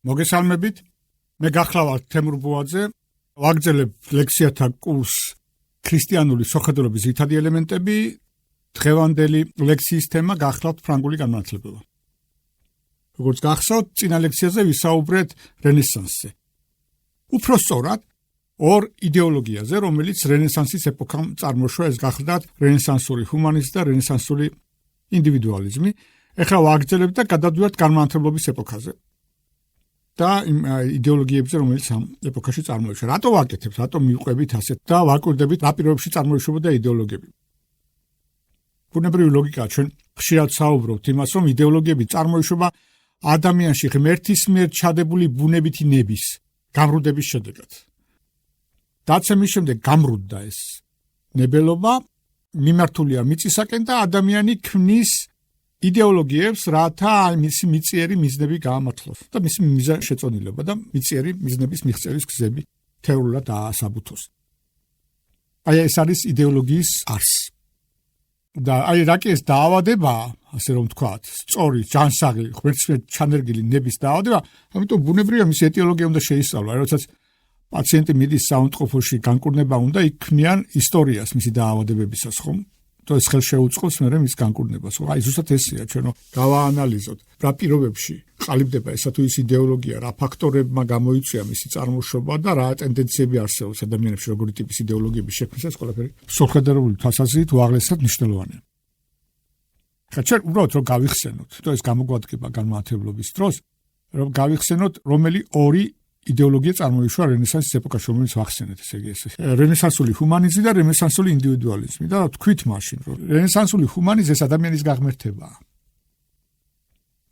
მოგესალმებით. მე გახლავართ თემურ ბუაძე. ვაგრძელებ ლექციათა კურსს ქრისტიანული სოხედრობის ძირითადი ელემენტები. დღევანდელი ლექციის თემა გახლავთ ფრანგული განმანათლებლობა. როგორც გახსოვთ, წინა ლექციაზე ვისაუბრეთ რენესანსზე. უფრო სწორად, ორ იდეოლოგიაზე, რომელიც რენესანსის ეპოქამ წარმოშვა, ეს გახლდათ რენესანსური ჰუმანიზმი და რენესანსური ინდივიდუალიზმი. ეხლა ვაგრძელებთ და გადავდივართ განმანათლებლობის ეპოქაზე. და იმ იდეოლოგიებზე, რომელიც ამ ეპოქაში წარმოიშვა. რატო ვაკეთებთ, რატო მივყვებით ასეთ და ვაკურდებით რა პირობებში წარმოიშობოდა იდეოლოგიები. ბუნებრივი ლოგიკა ჩვენ ხშირად საუბრობთ იმას, რომ იდეოლოგიები წარმოიშობა ადამიანში ღმერთის მიერ ჩადებული ბუნებითი ნების გამრუდების შედეგად. დაცემის შემდეგ გამრუდდა ეს ნებელობა, მიმართულია მიწისაკენ და ადამიანი ქმნის იდეოლოგიებს, რათა მისი მიწიერი მიზნები გაამართლოს და მისი მიზა შეწონილება და მიწიერი მიზნების მიღწევის გზები თეორიულად დაასაბუთოს. აი ეს არის იდეოლოგიის არსი. და აი რა კი ეს დაავადება, ასე რომ ვთქვათ, სწორი, ჯანსაღი, ღმერთის მიერ ჩანერგილი ნების დაავადება, ამიტომ ბუნებრივია მისი ეტიოლოგია უნდა შეისწავლა. როდესაც პაციენტი მიდის საუნტყოფოში განკურნება უნდა იქნიან ისტორიას მისი დაავადებებისას, ხომ? ეს ხელ შეუწყობს მერე მის განკურნებას. აი ზუსტად ესეა, ჩვენო გავაანალიზოთ, რა პირობებში ყალიბდება ესა თუ ის იდეოლოგია, რა ფაქტორებმა გამოიწვია მისი წარმოშობა და რა ტენდენციები არსებობს ადამიანებში, როგორი ტიპის იდეოლოგიების შექმნისას, ყველაფერი სოხედრობული თვალსაზრისით უაღრესად მნიშვნელოვანია. ხა ჩვენ უბრალოდ რომ გავიხსენოთ, თუ ეს გამოგვადგება განმანათლებლობის დროს, რომ გავიხსენოთ, რომელი ორი იდეოლოგია წარმოიშვა რენესანსის ეპოქაში, რომელიც ვახსენეთ, ესე იგი ეს რენესანსული ჰუმანიზმი და რენესანსული ინდივიდუალიზმი და თქვით მაშინ, რომ რენესანსული ჰუმანიზმი ეს ადამიანის გაღმერთებაა.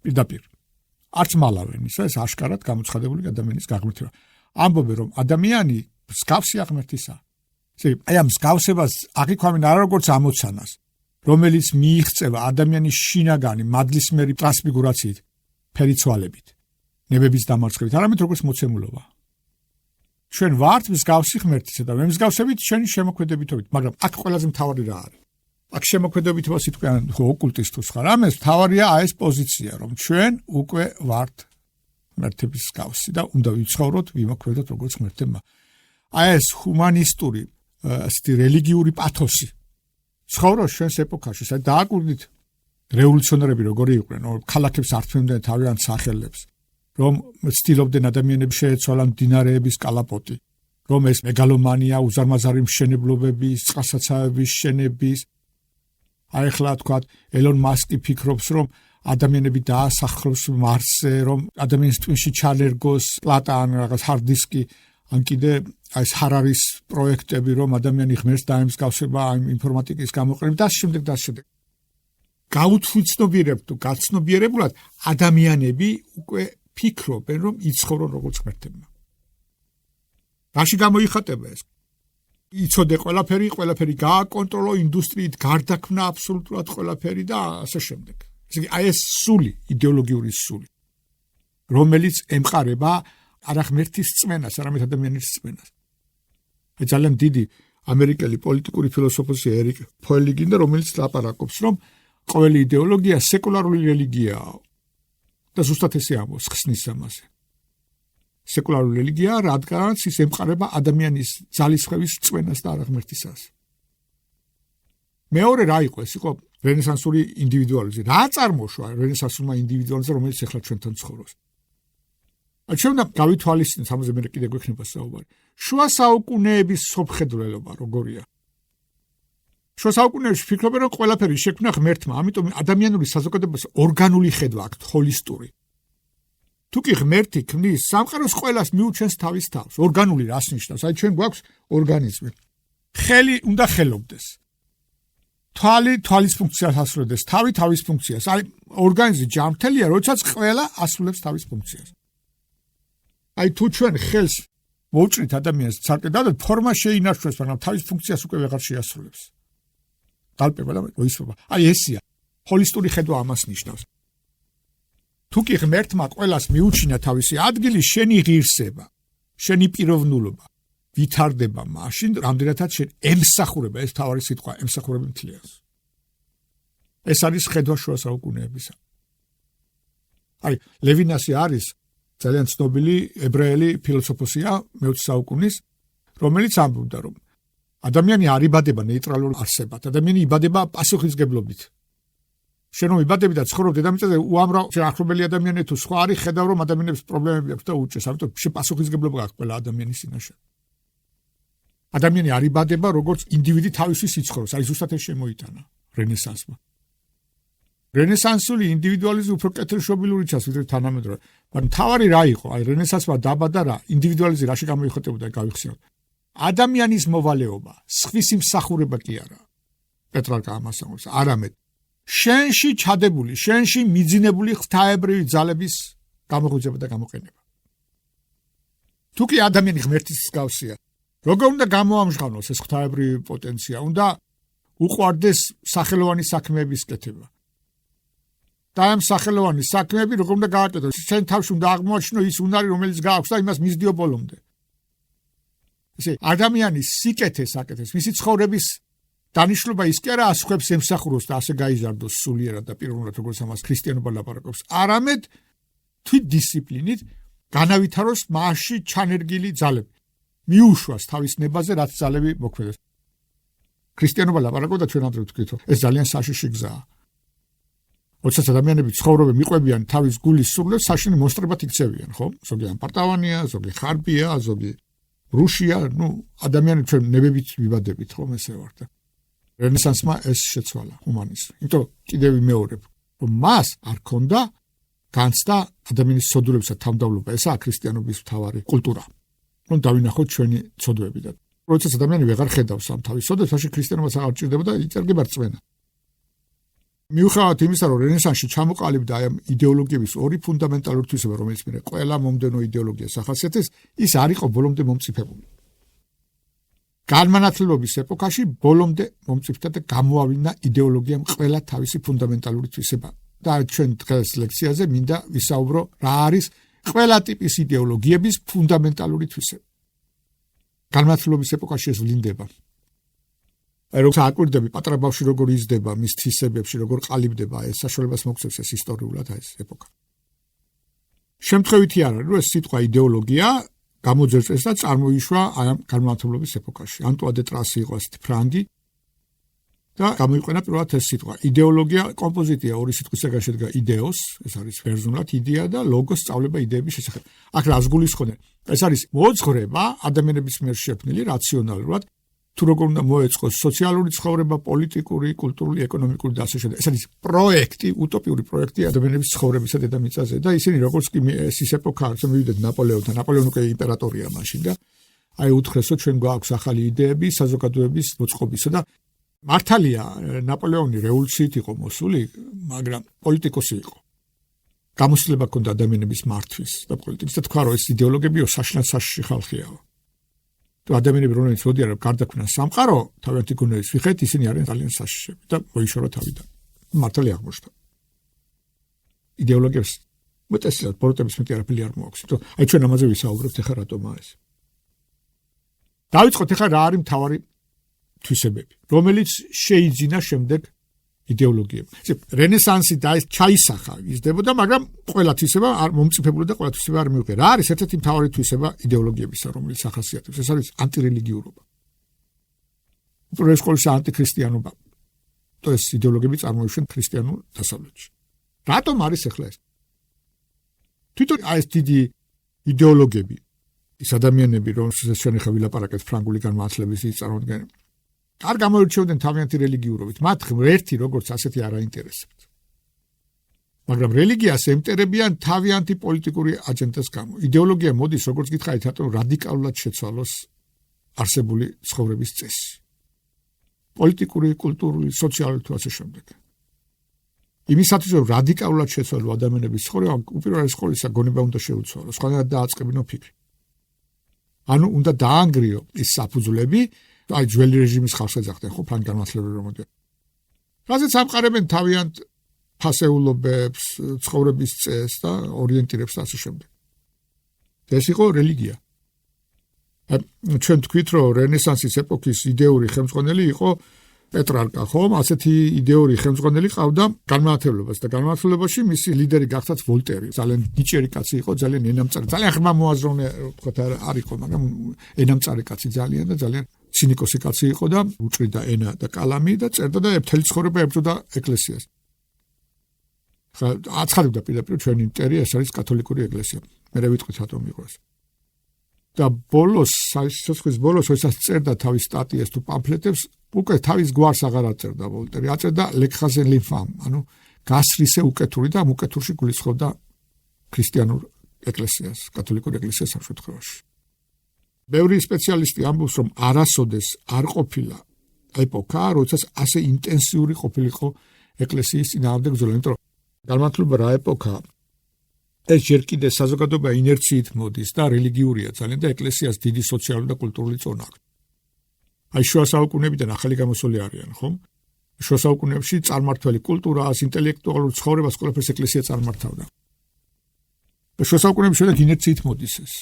პირდაპირ. არც მალავენისა, ეს აშკარად გამოცხადებული ადამიანის გაღმერთება. ამბობენ, რომ ადამიანი მსგავსი ღმერთისაა. ესე იგი, აი ამ მსგავსებას აღიქვამენ არა როგორც ამოცანას, რომელიც მიიღწევა ადამიანის შინაგანი მადლისმერი ტრანსფიგურაციით, ფერიცვალებით. ნებების დამარცხებით, არამედ როგორც მოცემულობა. ჩვენ ვართ მსგავსი ღმერთისა და მემსგავსებით ჩვენი შემოქმედებითობით, მაგრამ აქ ყველაზე მთავარი რა არის? აქ შემოქმედებითობა სიტყვიან ხო ოკულტისტუს ხარ, ამას მთავარია ეს პოზიცია, რომ ჩვენ უკვე ვართ ღმერთების მსგავსი და უნდა ვიცხოვროთ, ვიმოქმედოთ როგორც ღმერთებმა. აი ეს ჰუმანისტური, ასეთი რელიგიური პათოსი ცხოვრობს ჩვენს ეპოქაში, სადაც დააკვირდით რევოლუციონერები როგორი იყვნენ, რომ ქალაქებს ართმევდნენ თავიანთ სახელებს. რომ ცდილობდნენ ადამიანებს შეეცვალან მდინარეების კალაპოტი, რომ ეს მეგალომანია, უზარმაზარი მშენებლობების, წყალსაცავების შენების. აი ახლა თქვათ, ელონ მასკი ფიქრობს, რომ ადამიანები დაასახლოს მარსზე, რომ ადამიანის ტვინში ჩალერგოს პლატა ან რაღაც ჰარდ-დისკი, ან კიდე ეს ჰარარის პროექტები, რომ ადამიანი ღმერთს დაემსგავსება ამ ინფორმატიკის გამოყენებით და შემდეგ და შემდეგ. გაუთვიცნობიერებთ თუ გაცნობიერებულად ადამიანები უკვე ფიქრობენ, რომ იცხოვრონ როგორც ღმერთებმა. რაში გამოიხატება ეს? იცოდე ყველაფერი გააკონტროლო, ინდუსტრიით გარდაქმნა აბსოლუტურად ყველაფერი და ასე შემდეგ. ესე იგი, აი ეს სული, იდეოლოგიური სული, რომელიც ემყარება არა ღმერთის რწმენას, არამედ ადამიანის რწმენას. ეს ძალიან დიდი ამერიკელი პოლიტიკური ფილოსოფოსი ერიკ ფოელინგი, რომელიც ლაპარაკობს, რომ ყოველი იდეოლოგია სეკულარული რელიგიაა. და ზუსტად ესე ამბობს ხსნის ამაზე. სეკულარული რელიგია, რადგანაც ის ემყარება ადამიანის ძალისხმევის რწმენას და არა ღმერთისას. მეორე რა იყო? ეს იყო რენესანსური ინდივიდუალიზმი. რა წარმოშვა რენესანსურმა ინდივიდუალიზმმა, რომელიც ახლა ჩვენთან ცხოვრობს? ჩვენ უნდა გავითვალისწინოთ, ამაზე მე კიდე გვექნება საუბარი. შუა საუკუნეების სოფხედრელობა როგორია? შუა საუკუნეებში ფიქრობენ, რომ ყველაფერი შექმნა ღმერთმა, ამიტომ ადამიანური საზოგადოებას ორგანული ხედვა აქვთ, ჰოლისტური. თუ კი ღმერთი ქმნის, სამყაროს ყველას მიუჩენს თავის თავს. ორგანული რას ნიშნავს? აი ჩვენ გვაქვს ორგანიზმი. ხელი უნდა ხელობდეს. თვალი თვალის ფუნქციას ასრულებს, თავი თავის ფუნქციას. აი ორგანიზმი ჯანმრთელია, როდესაც ყველა ასრულებს თავის ფუნქციას. აი თუ ჩვენ ხელს მოვჭრით ადამიანს ცალკე და ფორმა შეინარჩუნებს, მაგრამ თავის ფუნქციას უკვე ვეღარ შეასრულებს. გალპება და მოისმობა. აი ესია. ჰოლისტური ხედვა ამას ნიშნავს. თუ კი ღმერთმა ყველას მიუჩინა თავისი ადგილი, შენი ღირსება, შენი პიროვნულობა ვითარდება მაშინ, რამდენადაც შენ ემსახურება, ეს თავარი სიტყვა, ემსახურები მთლიანს. ეს არის ხედვა შუა საუკუნეებისა. აი, ლევინასი არის ძალიან ცნობილი ებრაელი ფილოსოფოსია მე-20 საუკუნის, რომელიც ამბობდა, რომ ადამიანი არ იბადება ნეიტრალურ არსებად, ადამიანი იბადება პასუხისგებლობით. შენ რომ იბადები და ცხოვრობ დედამიწაზე, უამრავ ახლობელი ადამიანი თუ სხვა არის, ხედავ რომ ადამიანებს პრობლემები აქვს და უჭეს, ამიტომ შე პასუხისგებლობა აქვს ყველა ადამიანის წინაშე. ადამიანი არ იბადება როგორც ინდივიდი თავისი სიცხოვროს, აი ზუსტად ეს შემოიტანა რენესანსმა. რენესანსული ინდივიდუალიზმი უფრო კეთილშობილური ჩანს ვიდრე თანამედროვე. მაგრამ თავარი რა იყო? აი რენესანსმა დაბადა რა? ინდივიდუალიზმი რაში გამოიხატებოდა, გავიხსენოთ. ადამიანის მოვალეობა, სხვისი მსახურება კი არა. პეტრარკა ამას ამბობს, არამედ შენში ჩადებული, შენში მიძინებული ღვთაებრივი ძალების გამოღვიძება და გამოყენება. თუ კი ადამიანი ღმერთის მსგავსია, როგორ უნდა გამოამჟღავნოს ეს ღვთაებრივი პოტენცია? უნდა უყვარდეს სახელოვანი საქმეების კეთება. და ამ სახელოვანი საქმეები როგორ უნდა გააკეთოს? შენ თავში უნდა აღმოაჩინო ის უნარი, რომელიც გააქვს და იმას მისდიო ბოლომდე. ესე ადამიანის სიკეთეს აკეთებს, მისი ცხოვრების დანიშნულება ის კი არა ასხვებს ემსახუროს და ასე გაიზარდოს სულიერად და პირველად როგორც ამას ქრისტიანობა ლაპარაკობს, არამედ თვით დისციპლინით განავითაროს მასში ჩანერგილი ძალები. მიუშვას თავის ნებაზე, რაც ძალები მოქმედებს. ქრისტიანობა ლაპარაკობდა ჩვენ ამბობთ თვითონ, ეს ძალიან საშიში გზაა. როდესაც ადამიანები ცხოვრობენ, მიყვებიან თავის გულის სურვილებს, საშინი მოსწრებად იქცევიან, ხო? ზოგი ამპარტავანია, ზოგი ხარბია, ზოგი რუშია, ადამიანი ჩვენ ნებებით ვიბადებით, ხომ ესე ვარ და რენესანსმა ეს შეცვალა ჰუმანიზმი. იმიტომ კიდევ ვიმეორებ, რომ მას არ ქონდა განცდა ადამიანის ცოდულებსა თავმდაბლობა, ესაა ქრისტიანობის მთავარი კულტურა. რომ დავინახოთ ჩვენი ცოდვები და როდესაც ადამიანი ვეღარ ხედავს ამ თავის ცოდვებს, მაშინ ქრისტიანობაც აღარ ჭირდება და იწერგება რწმენა. მიუხედავად იმისა, რომ რენესანსში ჩამოყალიბდა აი ამ იდეოლოგიების ორი ფუნდამენტალური თვისება, რომელიც მე ყველა მომდენო იდეოლოგიას ახასიათებს, ის არ იყო ბოლომდე მომწიფებული. განმანათლებლობის ეპოქაში ბოლომდე მომწიფდა და გამოავლინა იდეოლოგიამ ყველა თავისი ფუნდამენტალური თვისება. და ჩვენ დღეს ლექციაზე მინდა ვისაუბრო რა არის ყველა ტიპის იდეოლოგიების ფუნდამენტალური თვისება. განმანათლებლობის ეპოქაში ეს ვლინდება. აი როგორც აკვირდები პატარა ბავშვი როგორ იზრდება მის თვისებებში, როგორ ყალიბდება, ეს საშუალებას მოგცევს ეს ისტორიულად ეს ეპოქა. შემთხვევითი არ არის, რომ ეს სიტყვა იდეოლოგია გამოძერწეს და წარმოიშვა აი ამ განმანათლებლობის ეპოქაში. ანტუა დე ტრასი იყო ასეთი ფრანგი და გამოიყენა პირველად ეს სიტყვა. იდეოლოგია კომპოზიტია ორი სიტყვისაგან შედგება იდეოს, ეს არის ბერძნულად იდეა და ლოგოს სწავლება იდეების შესახებ. აქ რას გულისხმობენ? ეს არის მოძღვრება ადამიანების მიერ შექმნილი რაციონალურად თუ როგორ უნდა მოეწყოს სოციალური ცხოვრება, პოლიტიკური, კულტურული, ეკონომიკური და ასე შემდეგ. ეს არის პროექტი, უტოპიური პროექტი ადამიანების ცხოვრებისა დედამიწაზე და ისინი როგორც კი ეს ეპოქა, რომ მივიდეთ ნაპოლეონთან, ნაპოლეონი უკვე იმპერატორია მაშინ და აი უთხრესო ჩვენ გვაქვს ახალი იდეები საზოგადოების მოწყობისა და მართალია ნაპოლეონი რევოლუციით იყო მოსული, მაგრამ პოლიტიკოსი იყო. გამოცდილება ჰქონდა ადამიანების მართვის და პოლიტიკის და თქვა რომ ეს იდეოლოგიებიო საშინად საშიში ხალხიაო. თუ ადამიანები რომლებიც მოდიან რომ გარდაქმნან სამყარო, თავიანთი გონების მიხედვით ისინი არიან ძალიან საშიშები და მოიშორა თავიდან. მართალი აღმოჩნდა. იდეოლოგიებს მეტესად პოლიტიკის მეტი არაფერი არ მოაქვს. იმიტომ აი ჩვენ ამაზე ვისაუბრებთ ახლა რატომაა ეს. დავიწყოთ ახლა რა არის მთავარი თვისებები, რომელიც შეიძინა შემდეგ იდეოლოგიები. რენესანსი და ეს ჩაისახა იზრდებოდა, მაგრამ ყველა თვისება არ მომწიფებულა და ყველა თვისება არ მიუღია. რა არის ერთ-ერთი მთავარი თვისება იდეოლოგიებისა, რომელიც ახასიათებს? ეს არის ანტირელიგიურობა. უპირველეს ყოვლისა ანტიქრისტიანობა. ეს იდეოლოგიები წარმოიშვენ ქრისტიანულ დასავლეთში. რატომ არის ახლა ეს? თვითონ ეს დიდი იდეოლოგიები, ის ადამიანები, რომელსაც ჩვენ ახლა ვილაპარაკეთ ფრანგული განმანათლებლების წარმომადგენლები, არ გამოირჩეოდნენ თავიანთი რელიგიურობით. მათ ღმერთი როგორც ასეთი არ აინტერესებთ. მაგრამ რელიგიას ემტერებიან თავიანთი პოლიტიკური აჯენდას გამო. იდეოლოგია მოდის, როგორც გითხარით, რატომ რადიკალურად შეცვალოს არსებული ცხოვრების წესი. პოლიტიკური, კულტურული, სოციალური თუ ასე შემდეგ. იმისათვის, რომ რადიკალურად შეცვალოს ადამიანების ცხოვრება, უპირველეს ყოვლისა გონება უნდა შეუცვალოს, სხვანაირად დააწყებინო ფიქრი. ანუ უნდა დაანგრიო ის საფუძვლები, აი ძველი რეჟიმის ხალხს ეძახდნენ ხო ფრანგ განმანათლებლები რომ მოდიან. რაზეც ამყარებენ თავიანთ ფასეულობებს, ცხოვრების წესს და ორიენტირებს და ასე შემდეგ. ეს იყო რელიგია. ჩვენ თქვით რომ რენესანსის ეპოქის იდეური ხელმძღვანელი იყო პეტრარკა, ხომ? ასეთი იდეური ხელმძღვანელი ყავდა განმანათლებლობას და განმანათლებაში მისი ლიდერი გახდათ ვოლტერი. ძალიან ნიჭიერი კაცი იყო, ძალიან ენამწარი, ძალიან ღრმა მოაზროვნე, ვთქვათ, არ იყო, მაგრამ ენამწარი კაცი ძალიან და ძალიან ცინიკოსი კაცი იყო და უჭრიდა ენა და კალამი და წერდა და მთელი ცხოვრება ებრძოდა ეკლესიას. ხა აცხადებდა პირდაპირ ჩვენი მტერი ეს არის კათოლიკური ეკლესია. მე ვიტყვით რატომ იყო ეს. და ბოლოს, სიცოცხლის ბოლოს, როდესაც წერდა თავის სტატიას თუ პამფლეტებს, უკვე თავის გვარს აღარ აწერდა ვოლტერი, აწერდა ლექხაზე ლიფამ, ანუ გასრისე უკეთური და ამ უკეთურში გულისხმობდა ქრისტიანულ ეკლესიას, კათოლიკურ ეკლესიას ამ შემთხვევაში. ბევრი სპეციალისტი ამბობს, რომ არასოდეს არ ყოფილა ეპოქა, როდესაც ასე ინტენსიური ყოფილიყო ეკლესიის წინააღმდეგ ბრძოლა, იმიტომ რომ განმანათლებლობა რა ეპოქაა. ეს ჯერ კიდევ საზოგადოება ინერციით მოდის და რელიგიურია ძალიან და ეკლესიას დიდი სოციალური და კულტურული წონა აქვს. აი შუა საუკუნეებიდან ახალი გამოსული არიან, ხომ? შუა საუკუნეებში წარმართველი კულტურას, ინტელექტუალურ ცხოვრებას ყველაფერს ეკლესია წარმართავდა. შუა საუკუნეებში შემდეგ ინერციით მოდის ეს.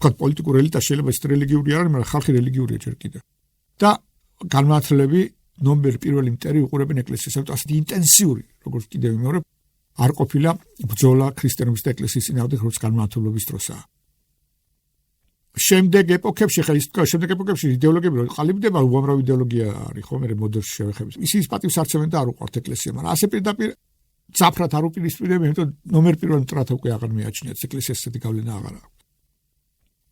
თქვათ პოლიტიკური ელიტა შეიძლება ის რელიგიური არ არის, მაგრამ ხალხი რელიგიურია ჯერ კიდევ. და განმანათლებლები ნომერ პირველი მტერი უყურებენ ეკლესიას, ამიტომ ასეთი ინტენსიური, როგორც კიდევ ვიმეორებ, არ ყოფილა ბრძოლა ქრისტიანობის და ეკლესიის წინააღმდეგ, როგორც განმანათლებლობის დროსაა. შემდეგ ეპოქებში, შემდეგ ეპოქებში იდეოლოგიები რო ყალიბდება, უამრავი იდეოლოგია არის, ხო, მე მოდერნის შევეხებით. ისინი პატივს არცევენ და არ უყვართ ეკლესია, მაგრამ ასე პირდაპირ ძაფრად არ უპირისპირებენ, იმიტომ ნომერ პირველ მტრად უკვე აღარ მიაჩნიათ, ეკლესიას ესეთი გავლენა აღარ აქვს.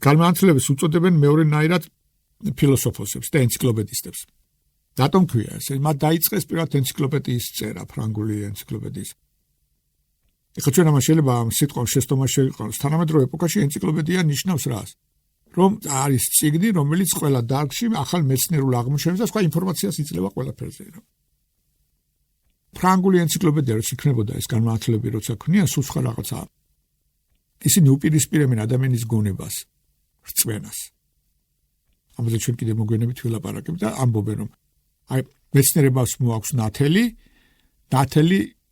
განმანათლებლებს უწოდებენ მეორენაირად ფილოსოფოსებს და ენციკლოპედისტებს. რატომ ქვია ეს? მათ დაიწყეს პირველად ენციკლოპედიის წერა, ფრანგული ენციკლოპედიის. ეხლა ჩვენ ამას შეიძლება ამ სიტყვამ შეცდომა შევიყენოთ. თანამედროვე ეპოქაში ენციკლოპედია ნიშნავს რას? რომ არის წიგნი, რომელიც ყველა დარგში ახალ მეცნიერულ აღმოჩენებს და სხვა ინფორმაციას იძლევა ყველაფერზე. ფრანგული ენციკლოპედია რაც იქნებოდა ეს განმანათლებლები როცა ქნიან, სულ სხვა რაღაცაა. ისინი უპირისპირებენ ადამიანის გონებას, რწმენას. ამაზე ჩვენ კიდევ მოგვიანებით ვილაპარაკებ და ამბობენ რომ აი მეცნიერებას მოაქვს ნათელი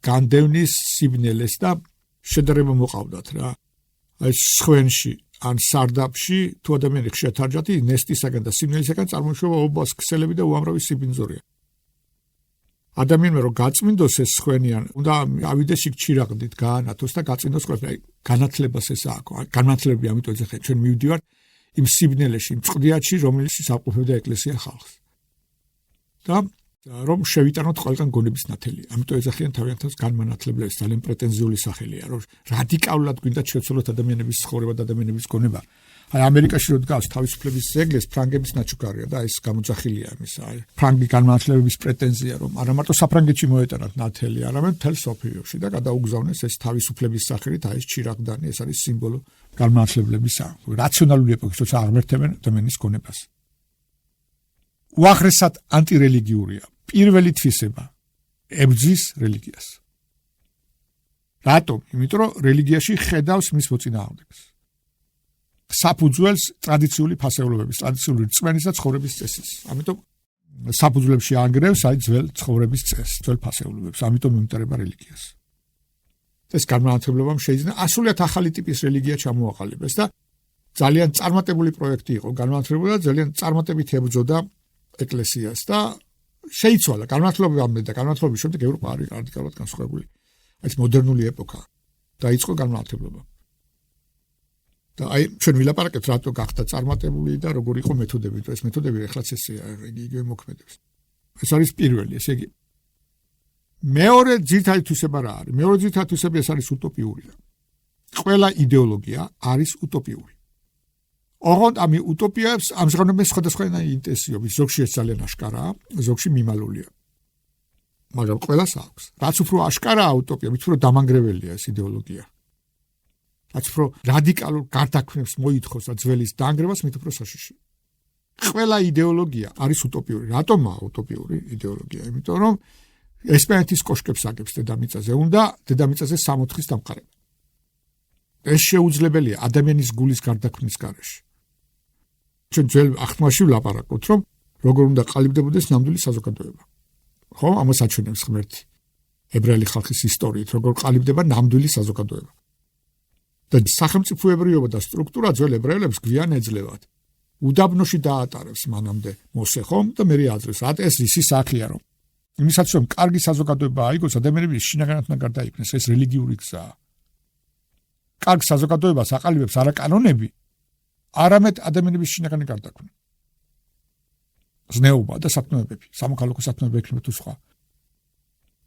განდევნის სიბნელეს და შედარება მოყავდათ რა. აი სხვენში ან სარდაფში თუ ადამიანი ხშირად არჯათი ნესტისაგან და სიბნელისაგან წარმოიშვა ობას ქსელები და უამრავი სიბინძურია. ადამიანმა რომ გაწმინდოს ეს სხვენიან, უნდა ავიდეს იქ ჩირაღდით, გაანათოს და გაწმინდოს ყველაფერი. განათლებას ეს აქვს. განათლებები ამიტომ ეძახიან ჩვენ მივდივართ იმ სიბნელეში, იმ წყდიათში, რომელიც აკურებდა ეკლესია ხალხს. და რომ შევიტანოთ ყველგან გონების ნათელი. ამიტომ ეძახიან თავიანთავს განმანათლებლებს, ძალიან პრეტენზიული სახელია, რომ რადიკალურად გვინდა შეცვალოთ ადამიანების ცხოვრება და ადამიანების გონება. აი ამერიკაში რო დგას თავისუფლების ზეგლეს ფრანგების ნაჩუქარია და ეს გამოძახილია იმის აი ფრანგი განმანათლებლების პრეტენზია რომ არა მარტო საფრანგეთში მოეტანათ ნათელი, არამედ მთელ სოფიოში და გადაუგზავნეს ეს თავისუფლების სახელით აი ეს ჩირაღდანი, ეს არის სიმბოლო განმანათლებლებისა. რაციონალური ეპოქის როცა აღმერთებენ ადამიანის გონებას. უაღრესად ანტირელიგიურია. პირველი თვისება ებრძვის რელიგიას. რატომ? იმიტომ რომ რელიგიაში ხედავს მის მოწინააღმდეგეს. საფუძველს ტრადიციული ფასეულობების, ტრადიციული რწმენის და ცხოვრების წესის. ამიტომ საფუძვლებში ანგრევს აი ძველ ცხოვრების წესს, ძველ ფასეულობებს. ამიტომ მიმტარება რელიგიას. ეს განმანათლებლებამ შეიძლება ასულად ახალი ტიპის რელიგია ჩამოაყალიბეს და ძალიან წარმატებული პროექტი იყო. განმანათლებლობა ძალიან წარმატებით ებრძოდა ეკლესიას და შეიცვალა განმანათლებლობამდე და განმანათლებლობის შემდეგ ევროპა არის რადიკალურად განსხვავებული. ეს მოდერნული ეპოქა დაიწყო განმანათლებლობა. და აი ჩვენ ვილაპარაკებთ რატო გახდა წარმატებული და როგორი იყო მეთოდები, ეს მეთოდები ეხლაც ესეა, იგივე მოქმედებს. ეს არის პირველი, ესე იგი მეორე ძირითადი თვისება რა არის? მეორე ძირითადი თვისება ეს არის უტოპიური. ყველა იდეოლოგია არის უტოპიური. ოღონდ ამ უტოპიებს ამჟღავნებენ სხვადასხვა ინტენსივობით, ზოგში ეს ძალიან აშკარაა, ზოგში მიმალულია. მაგრამ ყველას აქვს. რაც უფრო აშკარაა უტოპია, მით უფრო დამანგრეველია ეს იდეოლოგია. რაც უფრო რადიკალურ გარდაქმნებს მოითხოვს და ძველის დაანგრევას, მით უფრო საშიში. ყველა იდეოლოგია არის უტოპიური. რატომაა უტოპიური იდეოლოგია? იმიტომ რომ ესპანეთის კოშკებს აგებს დედამიწაზე, უნდა დედამიწაზე 60-ის დამყარება. ეს შეუძლებელია ადამიანის გულის გარდაქმნის გარეშე. ჩვენ ძველ აღთქმაში ვლაპარაკობთ, რომ როგორ უნდა ყალიბდებოდეს ნამდვილი საზოგადოება. ხო, ამას აჩვენებს ღმერთი. ებრაელი ხალხის ისტორიით, როგორ ყალიბდება ნამდვილი საზოგადოება. და სახელმწიფოებრიობა და სტრუქტურა ძველ ებრაელებს გვიან ეძლევათ. უდაბნოში დაატარებს მანამდე მოსე ხომ და მე აძლევს რა ეს ისი სახია რომ იმისაც რომ კარგი საზოგადოება აიგოს ადამიანები შინაგანად უნდა გარდაიქმნეს ეს რელიგიური გზაა კარგ საზოგადოებას აყალიბებს არა კანონები არამედ ადამიანების შინაგანი გარდაქმნა ზნეობა და სათნოებები სამოქალაქო სათნოებები ექნება თუ სხვა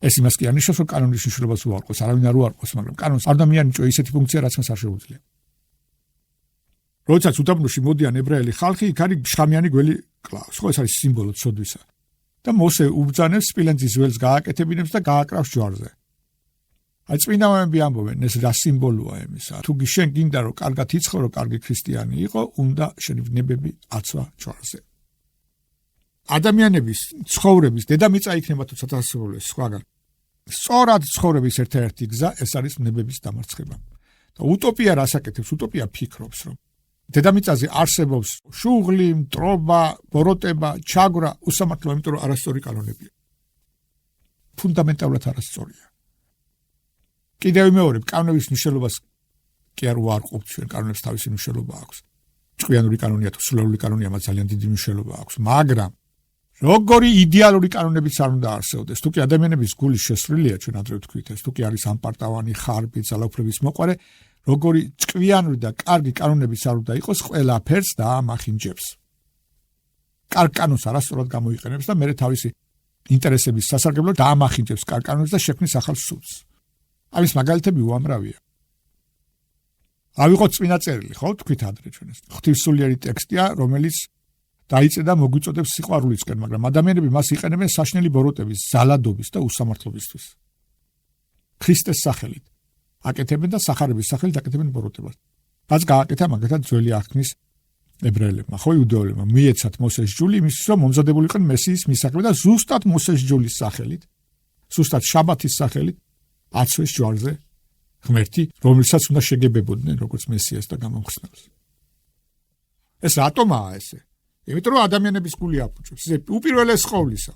ეს იმას კი არნიშნავს რომ კანონის მნიშვნელობას უარყოს არავინ არ უარყოს მაგრამ კანონს არ უნდა მიანიჭო ისეთი ფუნქცია რაც მას არ შეუძლია როდესაც უდაბნოში მოდიან ებრაელი ხალხი იქ არის შხამიანი გველი კლავს ხო ეს არის სიმბოლო ცოდვისა და მოსე უბძანებს სპილენძის ველს გააკეთებინებს და გააკრავს ჯვარზე აი წმინდანები ამბობენ ეს რა სიმბოლოა იმისა თუ შენ გინდა რომ კარგად იცხოვრო კარგი ქრისტიანი იყო უნდა შენი ვნებები აცვა ჯვარზე ადამიანების ცხოვრების დედამიწა იქნება თუ სათასწოროა სხვაგან სწორად ცხოვრების ერთ-ერთი გზა ეს არის ვნებების დამარცხება და უტოპია რას აკეთებს უტოპია ფიქრობს რომ დედამიწაზე არსებობს შუღლი, მტრობა, ბოროტება, ჩაგვრა, უსამართლო, იმიტომ რომ არასწორი კანონებია. ფუნდამენტალურად არასწორია. კიდევ მეორე, კანონების მნიშვნელობას კი არ უარყოფთ ჩვენ, კანონებს თავისი მნიშვნელობა აქვს. ჭკვიანური კანონია თუ სულელური კანონია, მათ ძალიან დიდი მნიშვნელობა აქვს, მაგრამ როგორი იდეალური კანონებიც არ უნდა არსებობდეს. თუ კი ადამიანების გული შესრულია, ჩვენ ადრე ვთქვით ეს, თუ კი არის ამპარტავანი, ხარბი, ძალაუფლების მოყვარე როგორი ჭკვიანური და კარგი კანონებიც არ უნდა იყოს, ყველაფერს დაამახინჯებს. კარგ კანონს არასწორად გამოიყენებს და მერე თავისი ინტერესების სასარგებლოდ დაამახინჯებს კარგ კანონს და შექმნის ახალ სულს. ამის მაგალითები უამრავია. ავიღოთ წმინდა წერილი, ხო, თქვით ადრე ჩვენ ეს. ღვთისმსულიერი ტექსტია, რომელიც დაიწყე და მოგვიწოდებს სიყვარულისკენ, მაგრამ ადამიანები მას იყენებენ საშნელი ბოროტების, ზალადობის და უსამართლობისთვის. ქრისტეს სახელით აკეთებენ და სახარების სახელით აკეთებენ ბოროტებას. რაც გააკეთა მაგათაც ძველი აღთქმის ებრაელებმა, ხო იუდეოლებმა, მიეცათ მოსეს ჯული იმისთვის, რომ მომზადებულიყონ მესიის მისაღები და ზუსტად მოსეს ჯულის სახელით, ზუსტად შაბათის სახელით აცვეს ჯვარზე ღმერთი, რომელსაც უნდა შეგებებოდნენ როგორც მესიას და გამომხსნელს. ეს რატომაა ესე? იმიტომ რომ ადამიანების გული აფუჭებს. ეს უპირველეს ყოვლისა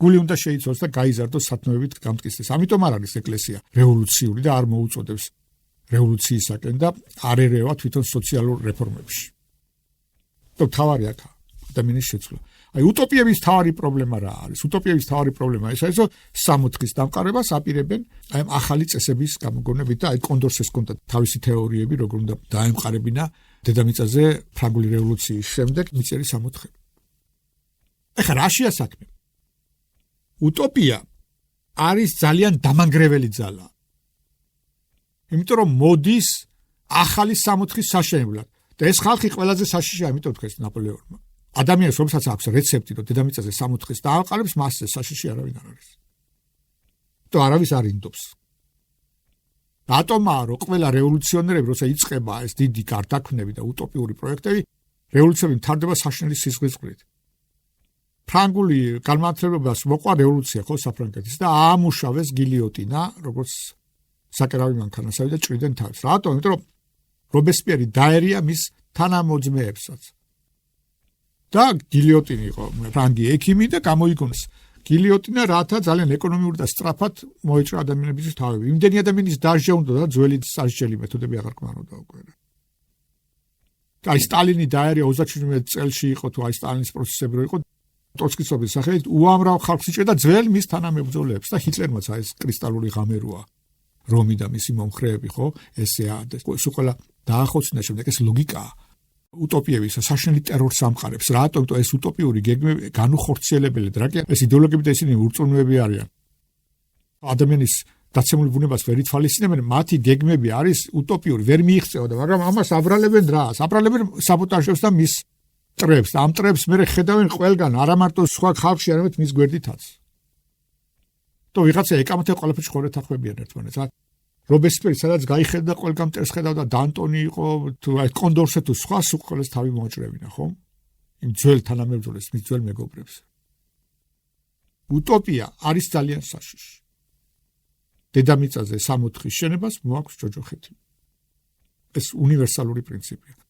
გული უნდა შეიცვალოს და გაიზარდოს სათნოებით გამტკიცდეს. ამიტომ არ არის ეკლესია რევოლუციური და არ მოუწოდებს რევოლუციისაკენ და არ ერევა თვითონ სოციალურ რეფორმებში. და თავარი აქ ადამიანის შეცვლა. აი უტოპიების თავარი პრობლემა რა არის? უტოპიების თავარი პრობლემა ეს არის, რომ სამოთხის დამყარებას აპირებენ აი ახალი წესების გამოგონებით და აი კონდორსეს კონდა თავისი თეორიები, როგორ უნდა დაემყარებინა დედამიწაზე ფრანგული რევოლუციის შემდეგ მიწერი სამოთხები. ეხლა რაშია საქმე? უტოპია არის ძალიან დამანგრეველი ძალა. იმიტომ რომ მოდის ახალი სამოთხის საშენებლად და ეს ხალხი ყველაზე საშიშია, იმიტომ თქვეს ნაპოლეონმა. ადამიანს რომელსაც აქვს რეცეპტი, რომ დედამიწაზე სამოთხეს დააყალებს, მასზე საშიში არავინ არ არის. და არავის არ ინდობს. რატომაა რომ ყველა რევოლუციონერები, როცა იწყება ეს დიდი გარდაქმნები და უტოპიური პროექტები, რევოლუციები მთავრდება საშნელი სიზღვის. ფრანგული განმანათლებლობას მოყვა რევოლუცია ხო საფრანგეთის და აამუშავეს გილიოტინა, როგორც საკერავი მანქანასავი და ჭრიდნენ თავს. რატომ? იმიტომ რომ რობესპიერი დაერია მის თანამოძმეებსაც. და გილიოტინი იყო ფრანგი ექიმი და გამოიგონეს გილიოტინა რათა ძალიან ეკონომიური და სწრაფად მოეჭრა ადამიანების თავები. იმდენი ადამიანის დასჯა უნდა და ძველი სასჯელი მეთოდები აღარ ქმნოდა უკვე. აი სტალინი დაერია 37 წელში იყო თუ აი სტალინის პროცესები რო იყო ტროცკის სახელით უამრავ ხალხს იჭერდა ძველ მის თანამებრძოლებს და ჰიტლერმაც აი ეს კრისტალური ღამეროა რომი და მისი მომხრეები ხო ესეა და სულ ყველა დაახოცნა შემდეგ ეს ლოგიკაა უტოპიების საშნელი ტერორს ამყარებს რატომ ეს უტოპიური გეგმები განუხორციელებელია რა კი ეს იდეოლოგები და ისინი ურწმუნოები არიან ადამიანის დაცემული ბუნებას ვერ ითვალისწინებენ მათი გეგმები არის უტოპიური ვერ მიიღწეოდა მაგრამ ამას აბრალებენ რას აბრალებენ საბოტაჟებს და მის ტრებს და ამ ტრებს მე ხედავენ ყველგან არა მარტო სხვა ხალხში არამედ მის გვერდითაც და ვიღაცა ეკამათე ყველაფერს ხორეთახმებიან ერთმანეთს რა რობესპიერი სადაც გაიხედა ყველგან მტერს ხედავდა დანტონი იყო თუ აი კონდორსე თუ სხვა სულ თავი მოაჭრევინა ხო იმ ძველ თანამებრძოლებს მის ძველ მეგობრებს უტოპია არის ძალიან საშიში დედამიწაზე სამოთხის შენებას მოაქვს ჯოჯოხეთი ეს უნივერსალური პრინციპია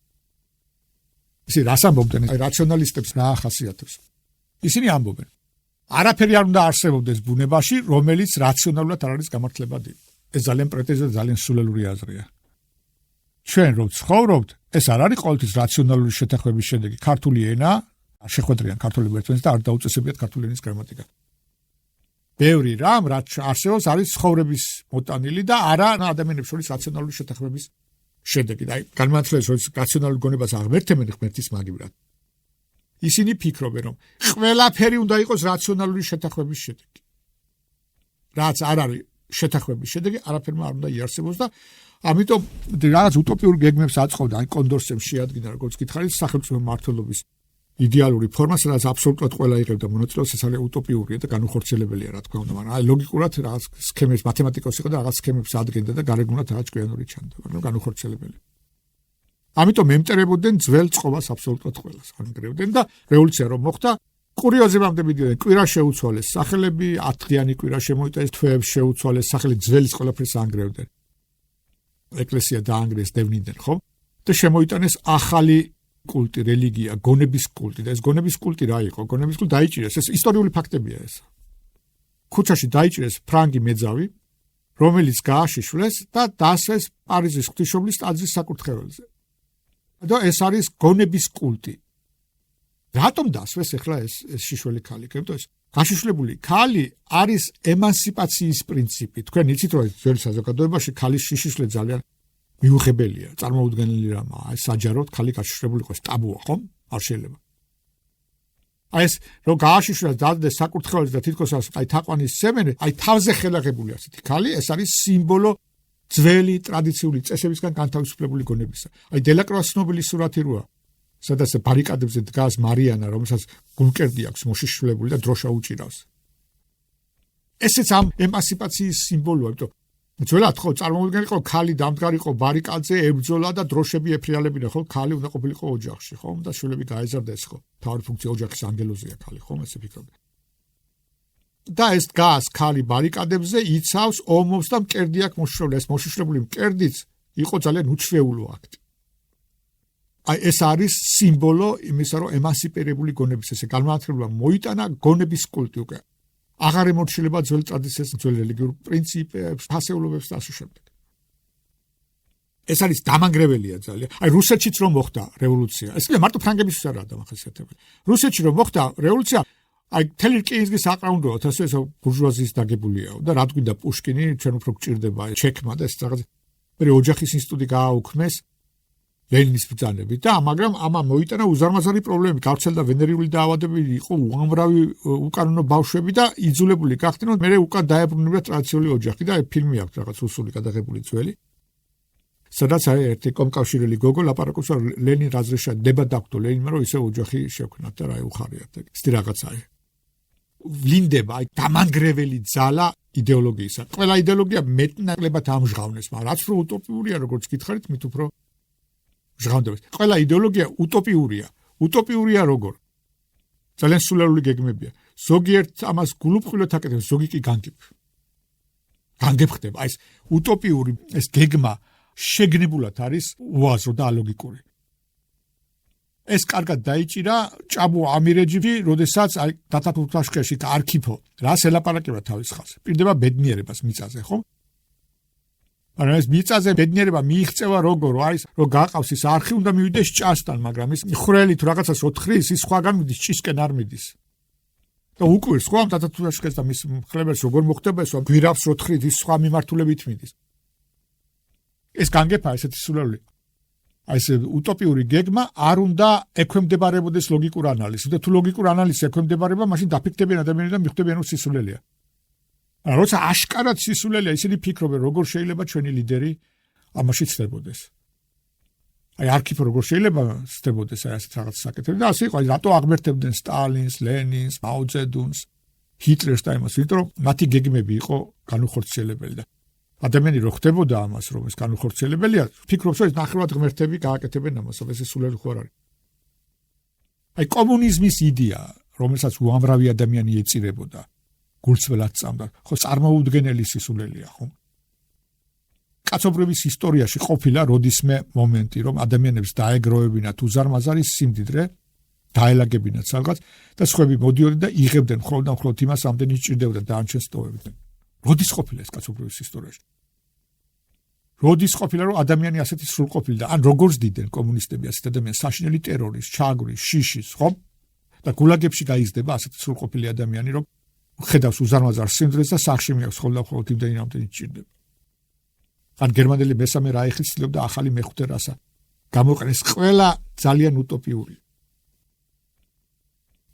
ისე რას ამბობდნენ აი რაციონალისტებს რა ახასიათებს ისინი ამბობენ არაფერი არ უნდა არსებობდეს ბუნებაში რომელიც რაციონალურად არ არის გამართლებადი ეს ძალიან პრეტენზია ძალიან სულელური აზრია ჩვენ რომ ცხოვრობთ, ეს არ არის ყოველთვის რაციონალური შეთანხმების შედეგი. ქართული ენა შეხვედრიან ქართული ერთმანეთს და არ დაუწესებიათ ქართული ენის გრამატიკა. ბევრი რამ რაც არსებობს არის ცხოვრების მოტანილი და არა ადამიანებს შორის რაციონალური შეთანხმების შედეგი. აი, განმანათლებს რომ რაციონალური გონებას აღმერთებენ ღმერთის მაგივრად. ისინი ფიქრობენ რომ ყველაფერი უნდა იყოს რაციონალური შეთანხმების შედეგი. რაც არ არის შეთანხმების შედეგი, არაფერმა არ უნდა იარსებოს და ამიტომ რაღაც უტოპიურ გეგმებს აწყობდა, აი კონდორსემ შეადგინა როგორც გითხარით სახელმწიფო მმართველობის იდეალური ფორმა, სადაც აბსოლუტურად ყველა იღებდა მონაწილეობას, ეს არის უტოპიურია და განუხორციელებელია, რა თქმა უნდა, მაგრამ აი ლოგიკურად რაღაც სქემებს მათემატიკოსი იყო და რაღაც სქემებს ადგენდა და გარეგნულად რაღაც ჭკვიანური ჩანდა, მაგრამ განუხორციელებელია. ამიტომ ემტერებოდნენ ძველ წყობას აბსოლუტურად ყველას, ანგრევდნენ და რევოლუცია რომ მოხდა, კურიოზებამდე მიდიოდნენ, კვირა შეუცვალეს სახელები, 10 დღიანი კვირა შემოიტანეს, თვეებს შეუცვალეს სახელი, ძველის ყველაფერს ანგრევდნენ. ეკლესია დაანგრიეს დევნიდან, ხო? და შემოიტანეს ახალი კულტი, რელიგია, გონების კულტი და ეს გონების კულტი რა იყო? გონების კულტი დაიჭირეს, ეს ისტორიული ფაქტებია ეს. ქუჩაში დაიჭირეს ფრანგი მეძავი, რომელიც გააშიშვლეს და დასვეს პარიზის ღვთისმშობლის ტაძრის საკურთხეველზე. და ეს არის გონების კულტი. რატომ დასვეს ახლა ეს შიშველი ქალი? იმიტომ ეს გაშიშვლებული ქალი არის ემანსიპაციის პრინციპი. თქვენ იცით რომ ძველ საზოგადოებაში ქალის შიშვლე ძალიან მიუღებელია, წარმოუდგენელი რამაა. აი საჯაროდ ქალი გაშიშვლებული იყოს ტაბუა, ხო? არ შეიძლება. აი ეს რომ გააშიშვლეს დადდეს საკურთხეველზე და თითქოს აი თაყვანის სემენე, აი თავზე ხელაღებული ასეთი ქალი, ეს არის სიმბოლო ძველი ტრადიციული წესებისგან განთავისუფლებული გონებისა. აი დელაკრუას ცნობილი სურათი როა, სადაც ბარიკადებზე დგას მარიანა, რომელსაც გულკერდი აქვს მოშიშვლებული და დროშა უჭირავს. ესეც ამ ემანსიპაციის სიმბოლოა, იმიტომ ძველად ხო წარმოუდგენელი ქალი დამდგარიყო ბარიკადზე, ებრძოლა და დროშები ეფრიალებინა, ხო? ქალი უნდა ყოფილიყო ოჯახში, ხო? და შვილები გაეზარდა ეს ხო? თავი ფუნქცია ოჯახის ანგელოზია ქალი, ხო? ესე ფიქრობდი. და ეს დგას ქალი ბარიკადებზე, იცავს ომობს და მკერდი აქვს მოშიშვლებული. ეს მოშიშვლებული მკერდიც იყო ძალიან უჩვეულო აქტი. აი ეს არის სიმბოლო იმისა, რომ ემანსიპირებული გონების ესე განმანათლებლობა მოიტანა გონების კულტი უკვე. აღარ ემორჩილება ძველ ტრადიციებს, ძველ რელიგიურ პრინციპებს, ფასეულობებს და ასე შემდეგ. ეს არის დამანგრეველია ძალიან. აი რუსეთშიც რომ მოხდა რევოლუცია, ეს კი მარტო ფრანგებისთვის არაა დამახასიათებელი. რუსეთში რომ მოხდა რევოლუცია, აი თელი რკინიგზის აყრაუნდოა, ასე ბურჟუაზიის დაგებულია და რა გვინდა პუშკინი, ჩვენ უფრო გჭირდება ჩექმა და ეს რაღაც მე ოჯახის ინსტიტუტი გააუქმეს ლენინის ბრძანებით და მაგრამ ამან მოიტანა უზარმაზარი პრობლემები, გავრცელდა ვენერიული დაავადებები, იყო უამრავი უკანონო ბავშვები და იძულებული გახდნენ, რომ მე უკან დაებრუნებინა ტრადიციული ოჯახი და ფილმი აქვს რაღაც რუსული გადაღებული ძველი. სადაც აი ერთი კომკავშირელი გოგო ლაპარაკობს, რომ ლენინ რაზრეშა დება დაგვდო ლენინმა, რომ ისე ოჯახი შევქნათ და რა უხარიათ. ისეთი რაღაცაა. ვლინდება აი დამანგრეველი ძალა იდეოლოგიისა. ყველა იდეოლოგია მეტნაკლებად ამჟღავნეს, მაგრამ რაც უფრო უტოპიურია, როგორც გითხარით, მით უფრო ჟღავდება. ყველა იდეოლოგია უტოპიურია. უტოპიურია როგორ? ძალიან სულელული გეგმებია. ზოგიერთ ამას გულუბრყვილად აკეთებს, ზოგი კი განგებ. განგებ ხდება. აი ეს უტოპიური ეს გეგმა შეგნებულად არის უაზრო და ალოგიკური. ეს კარგად დაიჭირა ჭაბუ ამირეჯიბი, როდესაც აი დათათურთაშკეში არქიფო რას ელაპარაკება თავის ხალხს. პირდება ბედნიერებას მიწაზე, ხო? მაგრამ ეს მიწაზე ბედნიერება მიიღწევა როგორ, არის რომ გაყავს ის არხი უნდა მივიდეს ჭასთან, მაგრამ ის ხრელი თუ რაღაცას ოთხრის, ის სხვაგან მიდის, ჭისკენ არ მიდის. და უკვირს ხო ამ დათათურთაშკეს და მის მხლებელს როგორ მოხდება ეს გვირავს ოთხრით ის სხვა მიმართულებით მიდის. ეს განგეფა ესეთი სულელი. აი ეს უტოპიური გეგმა არ უნდა ექვემდებარებოდეს ლოგიკურ ანალიზს. და თუ ლოგიკურ ანალიზს ექვემდებარება, მაშინ დაფიქრდებიან ადამიანები და მიხვდებიან რომ სისულელია. როცა აშკარად სისულელია, ისინი ფიქრობენ როგორ შეიძლება ჩვენი ლიდერი ამაში ცდებოდეს. აი არქიფო როგორ შეიძლება ცდებოდეს აი ასეთ რაღაც საკეთებს და ასე იყო. აი რატო აღმერთებდნენ სტალინს, ლენინს, მაოძედუნს, ჰიტლერს და იმას, იმიტომ რომ მათი გეგმები იყო განუხორციელებელი და ადამიანი რო ხდებოდა ამას, რომ ეს განუხორციელებელია, ფიქრობს, რომ ეს ნახევრად ღმერთები გააკეთებენ ამას, ეს სულელი ხო არ არის. აი კომუნიზმის იდეა, რომელსაც უამრავი ადამიანი ეწირებოდა, გულწრფელად წამდა, ხო წარმოუდგენელი სისულელია, ხო? კაცობრიობის ისტორიაში ყოფილა როდისმე მომენტი, რომ ადამიანებს დაეგროვებინათ უზარმაზარი სიმდიდრე, დაელაგებინათ სადღაც და სხვები მოდიოდნენ და იღებდნენ მხოლოდ და მხოლოდ იმას, ამდენი სჭირდებოდა და ანჩეს ტოვებდნენ. როდის ყოფილა ეს კაცობრიობის ისტორიაში? როდის ყოფილა რომ ადამიანი ასეთი სრულყოფილი და ან როგორც დიდენ კომუნისტები ასეთ ადამიანს საშინელი ტერორის, ჩაგვრის, შიშის, ხო? და გულაგებში გაიზრდება ასეთი სრულყოფილი ადამიანი, რომ ხედავს უზარმაზარ სიმდიდრეს და სახში მიაქვს ხოლმე იმდენი რამდენი ჭირდება. ან გერმანელი მესამე რაიხი ცდილობდა ახალი მეხუთე რასა გამოყენეს, ყველა ძალიან უტოპიური.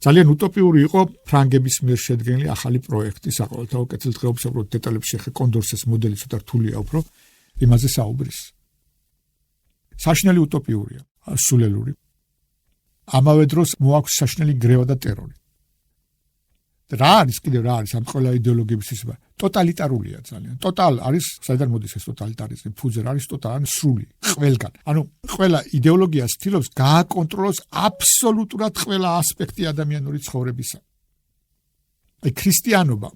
ძალიან უტოპიური იყო ფრანგების მიერ შედგენილი ახალი პროექტი საყოველთაო კეთილდღეობის უბრალოდ დეტალებში ხე კონდორსეს მოდელი ცოტა რთულია უფრო იმაზე საუბრის. საშინელი უტოპიურია, სულელური. ამავე დროს მოაქვს საშინელი გრევა და ტერორი. რა არის კიდევ რა არის ამ ყველა იდეოლოგიების ისება? ტოტალიტარულია ძალიან. ტოტალ არის, საიდან მოდის ეს ტოტალიტარიზმი? ფუძე არის ტოტალ, სრული, ყველგან. ანუ ყველა იდეოლოგია ცდილობს გააკონტროლოს აბსოლუტურად ყველა ასპექტი ადამიანური ცხოვრებისა. აი ქრისტიანობა,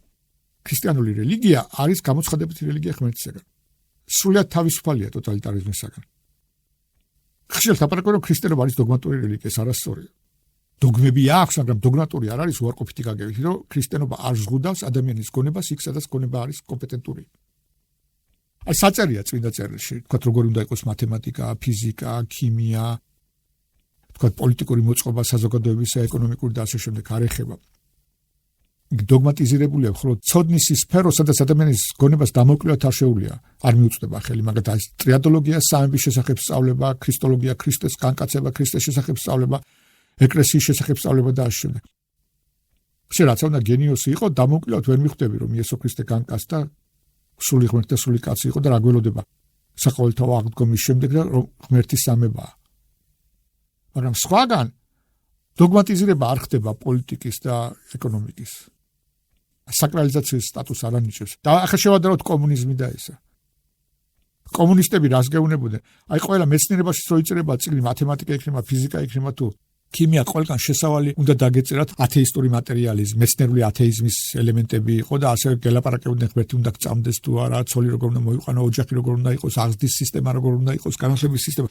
ქრისტიანული რელიგია არის გამოცხადებითი რელიგია ღმერთისაგან. სრულად თავისუფალია ტოტალიტარიზმისაგან. ხშირად ლაპარაკობენ, რომ ქრისტიანობა არის დოგმატური რელიგია, ეს არასწორია. დოგმები აქვს, მაგრამ დოგმატური არ არის უარყოფითი გაგებით, რომ ქრისტიანობა არ ზღუდავს ადამიანის გონებას იქ, სადაც გონება არის კომპეტენტური. აი საწერია წმინდა წერილში, თქვა როგორ უნდა იყოს მათემატიკა, ფიზიკა, ქიმია, თქვა პოლიტიკური მოწყობა, საზოგადოებისა, ეკონომიკური და ასე შემდეგ არ ეხება. დოგმატიზირებულია მხოლოდ ცოდნის სფერო, სადაც ადამიანის გონებას დამოკლევად არ შეუძლია. არ მიუწვდება ხელი, მაგათ არის ტრიადოლოგია, სამების შესახებ სწავლება, ქრისტოლოგია, ქრისტეს განკაცება, ქრისტეს შესახებ სწავლება, ეკლესიის შესახებ სწავლება და ასე შემდეგ. რაც უნდა გენიოსი იყო, დამოკლევად ვერ მიხვდები, რომ იესო ქრისტე განკაცდა, სული ღმერთი და სული კაცი იყო და რა გველოდება საყოველთაო აღდგომის შემდეგ და რომ ღმერთის სამებაა. მაგრამ სხვაგან დოგმატიზირება არ ხდება პოლიტიკის და ეკონომიკის. საკრალიზაციის სტატუსს არ ანიჭებს. და ახლა შევადაროთ კომუნიზმი და ესა. კომუნისტები რას გეუბნებოდნენ? აი ყველა მეცნიერებაში რო იწერება წიგნი, მათემატიკა იქნება, ფიზიკა იქნება თუ ქიმია, ყველგან შესავალი უნდა დაგეწერათ ათეისტური მატერიალიზმი, მეცნიერული ათეიზმის ელემენტები იყო და ასე გელაპარაკებოდნენ ღმერთი უნდა გწამდეს თუ არა, ცოლი როგორ უნდა მოიყვანო, ოჯახი როგორ უნდა იყოს, აღზრდის სისტემა როგორ უნდა იყოს, განათლების სისტემა.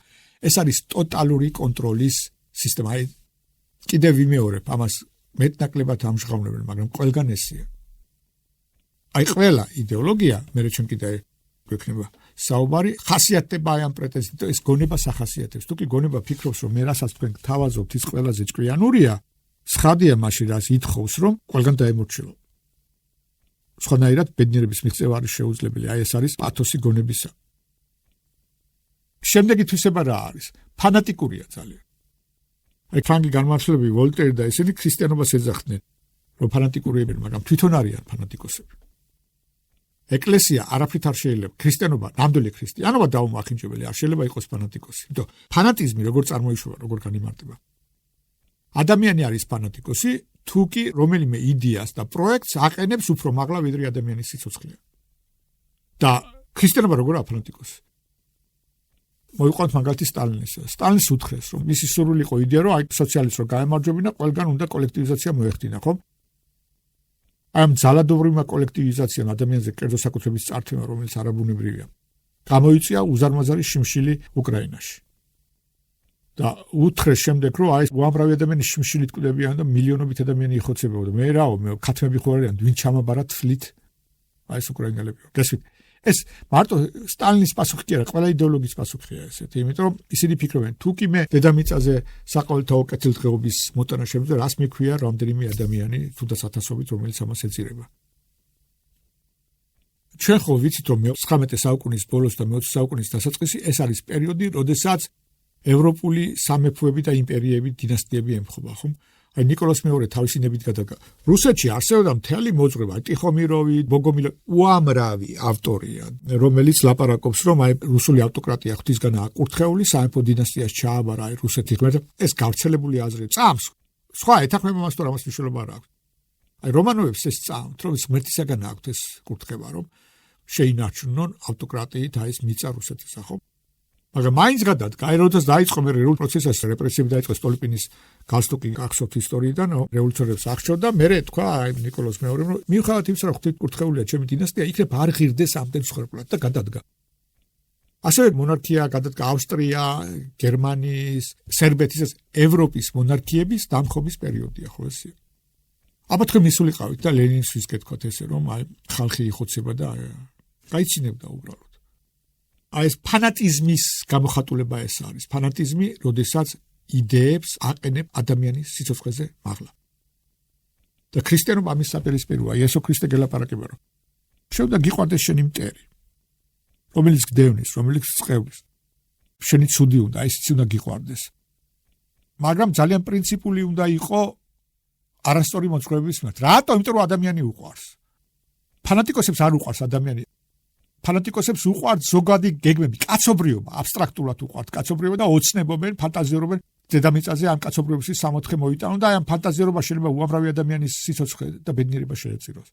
ეს არის ტოტალური კონტროლის სისტემა. აი კიდევ ვიმეორებ, ამას მეტნაკლებად ამჟღავნებენ, მაგრამ ყველგან ესია. აი ყველა იდეოლოგია, მე ჩვენ კიდე გვექნება საუბარი, ხასიათდება აი ამ პრეტენზიით, ეს გონებას ახასიათებს. თუ კი გონება ფიქრობს, რომ მე რასაც თქვენ გთავაზობთ, ის ყველაზე ჭკვიანურია, სხადია მაშინ რაც ითხოვს, რომ ყველგან დაემორჩილო. სხვანაირად ბედნიერების მიღწევა არის შეუძლებელი. აი ეს არის პათოსი გონებისა. შემდეგი თვისება რა არის? ფანატიკურია ძალიან. აი ფრანგი განმართველები ვოლტერი და ესენი ქრისტიანობას ეძახდნენ, რომ ფანატიკურიებენ, მაგრამ თვითონ არიან ფანატიკოსები. ეკლესია არაფრით არ შეიძლება, ქრისტიანობა, ნამდვილი ქრისტიანობა დაუმახინჯებელი არ შეიძლება იყოს ფანატიკოსი. იმიტომ ფანატიზმი როგორ წარმოიშობა, როგორ განიმარტება. ადამიანი არის ფანატიკოსი, თუ კი რომელიმე იდეას და პროექტს აყენებს უფრო მაღლა ვიდრე ადამიანის სიცოცხლე. და ქრისტიანობა როგორ არის ფანატიკოსი? მოიყვანთ მაგალითი სტალინის. სტალინს უთხრეს, რომ მისი სურვილი იყო იდეა, რომ აი სოციალიზმს რო გაემარჯვებინა, ყველგან უნდა კოლექტივიზაცია მოეხდინა, ხო? ამ ძალადობრივმა კოლექტივიზაციამ ადამიანზე კერძო საკუთრების წართვევა, რომელიც არაბუნებრივია, გამოიწვია უზარმაზარი შიმშილი უკრაინაში. და უთხრეს შემდეგ, რომ აი უამრავი ადამიანი შიმშილით კვდებიან და მილიონობით ადამიანი იხოცებოდა. მე რაო, მე ქათმები ხო არიან, ვინ ჩამაბარა თვლით აი ეს უკრაინელები. გასვით ეს მარტო სტალინის პასუხი კი არა, ყველა იდეოლოგიის პასუხია ესეთი, იმიტომ რომ ისინი ფიქრობენ, თუ კი მე დედამიწაზე საყოველთაო კეთილდღეობის მოტანა შემიძლია, რას მექვია რამდენიმე ადამიანი, თუნდაც ათასობით, რომელიც ამას ეწირება. ჩვენ ხო ვიცით, რომ 19 საუკუნის ბოლოს და 20 საუკუნის დასაწყისი ეს არის პერიოდი, როდესაც ევროპული სამეფოები და იმპერიები, დინასტიები ემხობა, ხომ? აი ნიკოლას მეორე თავისი ნებით გადაგა. რუსეთში არსებობდა მთელი მოძღვრება, ტიხომიროვი, ბოგომილოვი, უამრავი ავტორია, რომელიც ლაპარაკობს, რომ აი რუსული ავტოკრატია ღვთისგან აკურთხეული, სამეფო დინასტიას ჩააბარა აი რუსეთი ღმერთი. ეს გავრცელებული აზრი წამს. სხვა ეთანხმება მას, თუ რამას მნიშვნელობა არ აქვს. აი რომანოვებს ეს წამთ, რომ ის ღმერთისაგან აქვთ ეს კურთხება, რომ შეინარჩუნონ ავტოკრატიით აი ეს მიწა რუსეთის, ხო? მაგრამ მაინც გადადგა, აი როდესაც დაიწყო მე რევოლუციის პროცესს, რეპრესიები დაიწყო სტოლიპინის გალსტუკი ახსოვთ ისტორიიდან, რევოლუციონერებს აღშორდა, მე თქვა აი ნიკოლას მეორემ, რომ მიუხედავად იმისა, რომ ღვთით კურთხეულია ჩემი დინასტია, იქნებ არ ღირდეს ამდენ მსხვერპლად და გადადგა. ასევე მონარქია გადადგა ავსტრია, გერმანიის, სერბეთის, ევროპის მონარქიების დამხობის პერიოდია, ხო ესეა. აბა თქვენ მისულიყავით და ლენინისთვის გეთქვათ ესე, რომ აი ხალხი იხოცება და გაიცინებდა უბრალოდ. აი ეს ფანატიზმის გამოხატულება ეს არის. ფანატიზმი, როდესაც იდეებს აყენებ ადამიანის სიცოცხლეზე მაღლა. და ქრისტიანობა ამის საპირისპიროა. იესო ქრისტე გელაპარაკება, რომ შეუდა გიყვარდეს შენი მტერი, რომელიც გდევნის, რომელიც წყევლის. შენი ცუდი უნდა, ეს უნდა გიყვარდეს. მაგრამ ძალიან პრინციპული უნდა იყო არასწორი მოძღვრების მიმართ. რატო? იმიტომ რომ ადამიანი უყვარს. ფანატიკოსებს არ უყვარს ადამიანი. ფანატიკოსებს უყვართ ზოგადი გეგმები, კაცობრიობა, აბსტრაქტულად უყვართ კაცობრიობა და ოცნებობენ, ფანტაზიორობენ დედამიწაზე ამ კაცობრიობის სამოთხე მოიტანონ და ამ ფანტაზიორობა შეიძლება უამრავი ადამიანის სიცოცხლე და ბედნიერება შეეწიროს.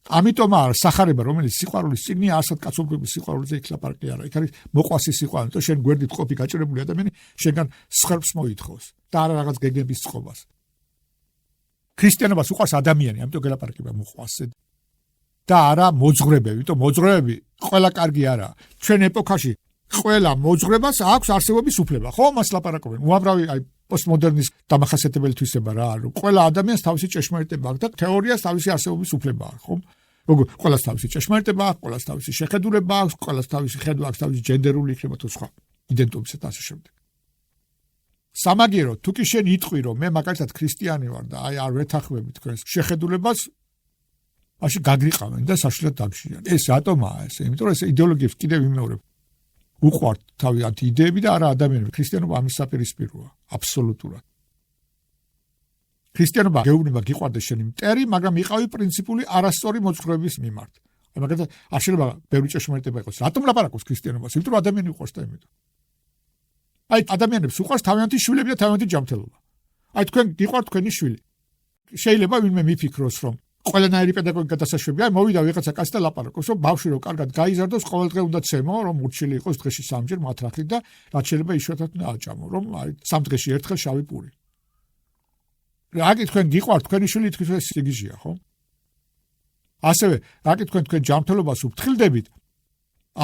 ამიტომ არის სახარება, რომელიც სიყვარულის წიგნია, ასეთ კაცობრიობის სიყვარულზე იქ ლაპარაკი არა. იქ არის მოყვასის სიყვარული, თუ შენ გვერდით ყოფი გაჭირებული ადამიანი, შენგან სხერფს მოითხოვს და არა რაღაც გეგმების წყობას. ქრისტიანობას უყვარს ადამიანი, ამიტომ გელაპარაკება მოყვასზე. და არა მოძღვრებები, იმიტომ მოძღვრებები ყველა კარგი არა. ჩვენ ეპოქაში ყველა მოძღვრებას აქვს არსებობის უფლება, ხო? მას ლაპარაკობენ. უამრავი აი პოსტმოდერნის დამახასიათებელი თვისება რა არის. ყველა ადამიანს თავისი ჭეშმარიტება აქვს და თეორიას თავისი არსებობის უფლება აქვს, ხო? როგორ ყველას თავისი ჭეშმარიტება აქვს, ყველას თავისი შეხედულება აქვს, ყველას თავისი ხედვა აქვს, თავისი ჯენდერული იქნება თუ სხვა იდენტობისა და ასე შემდეგ. სამაგიერო, თუ კი შენ იტყვი, რომ მე მაგალითად ქრისტიანი ვარ და აი არ ვეთანხმები თქვენს შეხედულებას, მაშინ გაგრიყავენ და საშინლად დაგშიან. ეს რატომაა ეს? იმიტომ რომ ეს იდეოლოგიებს კიდევ იმეორებ. უყვართ თავიანთი იდეები და არა ადამიანები. ქრისტიანობა ამის საპირისპიროა, აბსოლუტურად. ქრისტიანობა გეუბნება გიყვარდეს შენი მტერი, მაგრამ იყავი პრინციპული არასწორი მოძღვრების მიმართ. აი მაგალითად არ შეიძლება ბევრი ჭეშმარიტება იყოს. რატომ ლაპარაკობს ქრისტიანობას? იმიტომ რომ ადამიანი უყვარს და იმიტომ. აი ადამიანებს უყვარს თავიანთი შვილები და თავიანთი ჯანმრთელობა. აი თქვენ გიყვართ თქვენი შვილი. შეიძლება ვინმე მიფიქროს, რომ ყველანაირი პედაგოგიკა დასაშვებია, აი მოვიდა ვიღაცა კაცი და ლაპარაკობს, რომ ბავშვი რომ კარგად გაიზარდოს, ყოველდღე უნდა ცემო, რომ მურჩილი იყოს დღეში 3 ჯერ მათრახით და რაც შეიძლება იშვიათად უნდა აჭამო, რომ აი 3 დღეში ერთხელ შავი პური. რაკი თქვენ გიყვართ თქვენი შვილი თქვენ ეს სიგიჟია, ხო? ასევე რაკი თქვენ ჯანმრთელობას უფრთხილდებით,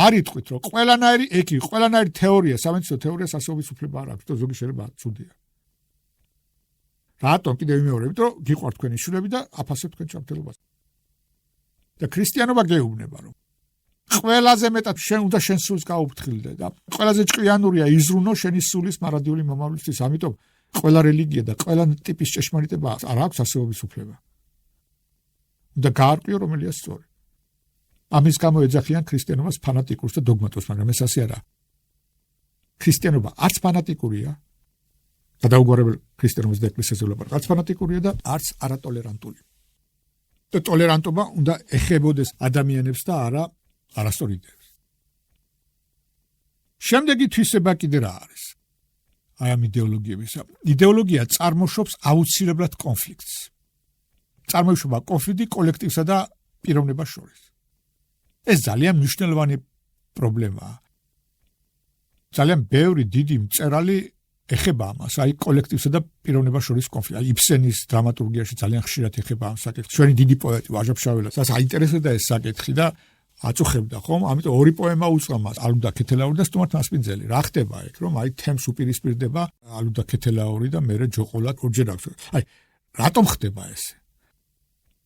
არ იტყვით, რომ ყველანაირი ეკი, ყველანაირი თეორია, სამედიცინო თეორიას ასეობის უფლება არ აქვს, და ზოგი შეიძლება ცუდია. რატომ კიდევ ვიმეორებ, იმიტომ რომ გიყვართ თქვენი შვილები და აფასებთ თქვენ ჯანმრთელობას. და ქრისტიანობა გეუბნება, რომ ყველაზე მეტად შენ უნდა შენ სულს გაუფრთხილდე და ყველაზე ჭკვიანურია იზრუნო შენი სულის მარადიული მომავლისთვის. ამიტომ ყველა რელიგია და ყველა ტიპის ჭეშმარიტება არ აქვს ასეობის უფლება. და გაარკვიო რომელია სწორი. ამის გამო ეძახიან ქრისტიანობას ფანატიკურს და დოგმატურს, მაგრამ ეს ასე არა. ქრისტიანობა არც ფანატიკურია, გადაუგვარებელ ქრისტიანობას და ეკლესიაზე ვლაპარაკობ, არც ფანატიკურია და არც არატოლერანტული. და ტოლერანტობა უნდა ეხებოდეს ადამიანებს და არა არასწორ იდეებს. შემდეგი თვისება კიდე რა არის? აი ამ იდეოლოგიებისა. იდეოლოგია წარმოშობს აუცილებლად კონფლიქტს. წარმოიშობა კონფლიქტი კოლექტივსა და პიროვნებას შორის. ეს ძალიან მნიშვნელოვანი პრობლემაა. ძალიან ბევრი დიდი მწერალი ეხება ამას, აი კოლექტივსა და პიროვნებას შორის კონფლიქტი. აი იბსენის დრამატურგიაში ძალიან ხშირად ეხება ამ საკითხს. ჩვენი დიდი პოეტი ვაჟა-ფშაველა, საინტერესოა ეს საკითხი და აწუხებდა ხომ? ამიტომ ორი პოემა უწყო მას, ალუდა ქეთელაური და სტუმართ მასპინძელი. რა ხდება ეგ, რომ აი თემს უპირისპირდება ალუდა ქეთელაური და მერე ჯოყოლად ორჯერ აქვს. აი რატომ ხდება ეს?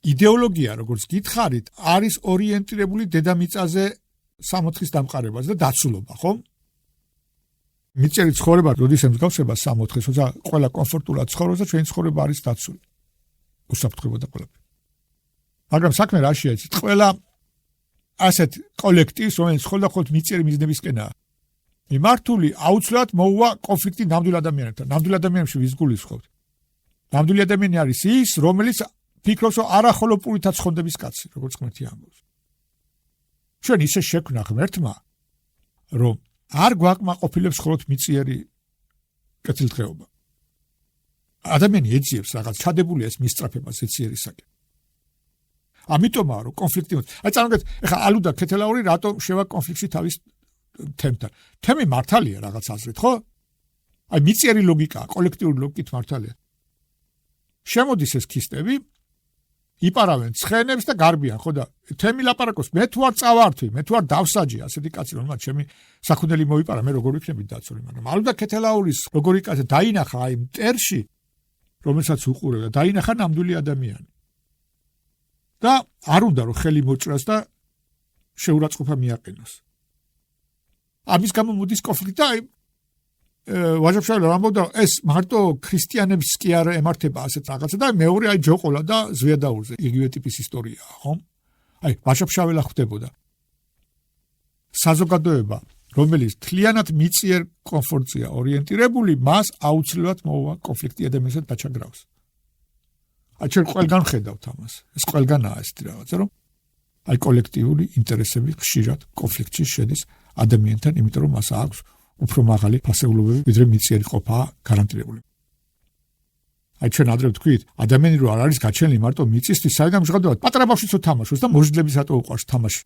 იდეოლოგია, როგორც გითხარით, არის ორიენტირებული დედამიწაზე სამოთხის დამყარებას და დაცულობა, ხო? მიწერი ცხოვრება, როდის ემსგავსება სამოთხეს, თორსა ყველა კომფორტულად ცხოვრობს და ჩვენი ცხოვრება არის დაცული. უსაფრთხოება და ყველაფერი. მაგრამ საქმე რაშია იცით? ყველა ასეთ კოლექტივს, რომელიც ხოლმე მიწერი მიზნებისკენაა მიმართული, აუცილებლად მოუვა კონფლიქტი ნამდვილ ადამიანებთან. ნამდვილ ადამიანებში ვის გულისხმობთ? ნამდვილი ადამიანი არის ის, რომელიც ფიქრობს, რომ არახოლო პურითაც ხონდების კაცი, როგორც ღმერთი ამბობს. ჩვენ ისე შექმნა ღმერთმა, რომ არ გვაკმაყოფილებს მხოლოდ მიწიერი კეთილდღეობა. ადამიანი ეძიებს რაღაც ჩადებულია ეს მისწრაფება ზეციერისაკენ. ამიტომაა რომ კონფლიქტი. აი წარმოგეთ, ეხლა ალუდა ქეთელაური რატომ შევა კონფლიქტში თავის თემთან? თემი მართალია რაღაც აზრით, ხო? აი მიწიერი ლოგიკა, კოლექტიური ლოგიკით მართალია. შემოდის ეს ქისტები, იპარავენ ცხენებს და გარბიან, ხო და თემი ლაპარაკობს, მე თუ არ წავართვი, მე თუ არ დავსაჯი, ასეთი კაცი რომ მათ ჩემი საქონელი მოიპარა, მე როგორ ვიქნები დაცული, მაგრამ ალუდა ქეთელაურის როგორი კაცი დაინახა აი მტერში, რომელსაც უყურებდა, დაინახა ნამდვილი ადამიანი. და არ უნდა რომ ხელი მოჭრას და შეურაცხყოფა მიაყენოს. ამის გამო მოდის კონფლიქტი და ვაჟა-ფშაველა ამბობდა ეს მარტო ქრისტიანებს კი არ ემართება ასეთ რაღაცა და მეორე ჯოყოლა და ზვიადაურზე იგივე ტიპის ისტორიაა, ხო? ვაჟა-ფშაველა ხვდებოდა საზოგადოება, რომელიც თლიანად მიწიერ კომფორტზეა ორიენტირებული, მას აუცილებლად მოვა კონფლიქტი ადამიანთან დაჩაგრავს. ჩვენ ყველგან ხედავთ ამას. ეს ყველგანაა ეს რაღაცა, რომ კოლექტიური ინტერესები ხშირად კონფლიქტში შედის ადამიანთან, იმიტომ რომ მას აქვს უფრო მაღალი ფასეულობები, ვიდრე მიწიერი ყოფა გარანტირებული. ჩვენ ადრე ვთქვით, ადამიანი რო არ არის გაჩენილი მარტო მიწისთვის, საიდან მჟღადობთ, პატარა ბავშვიც თამაშობს და მოჟდლების რატო უყვარს თამაში.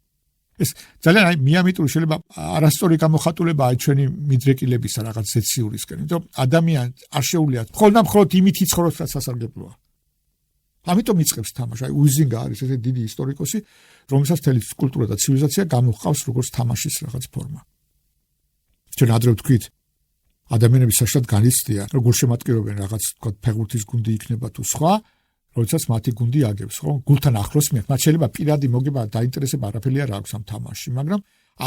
ეს ძალიან მიამიტური შეიძლება არასწორი გამოხატულებაა ჩვენი მიდრეკილებისა რაღაც ზეციურისკენ, იმიტომ ადამიანს არ შეუძლია მხოლოდ იმით იცხოვროს, რაც სასარგებლოა. ამიტომ იწყებს თამაში. უიზინგა არის ესეთი დიდი ისტორიკოსი, რომელსაც მთელი კულტურა და ცივილიზაცია გამოჰყავს როგორც თამაშის რაღაც ფორმა. ჩვენ ადრე ვთქვით, ადამიანები საშუალოდ განიცდიან, როგორ შემატკივრობენ რაღაც თქო ფეხბურთის გუნდი იქნება თუ სხვა, როდესაც მათი გუნდი აგებს, ხო? გულთან ახლოს მიერ. მათ შეიძლება პირადი მოგება დაინტერესება არაფერი არ აქვს ამ თამაშში, მაგრამ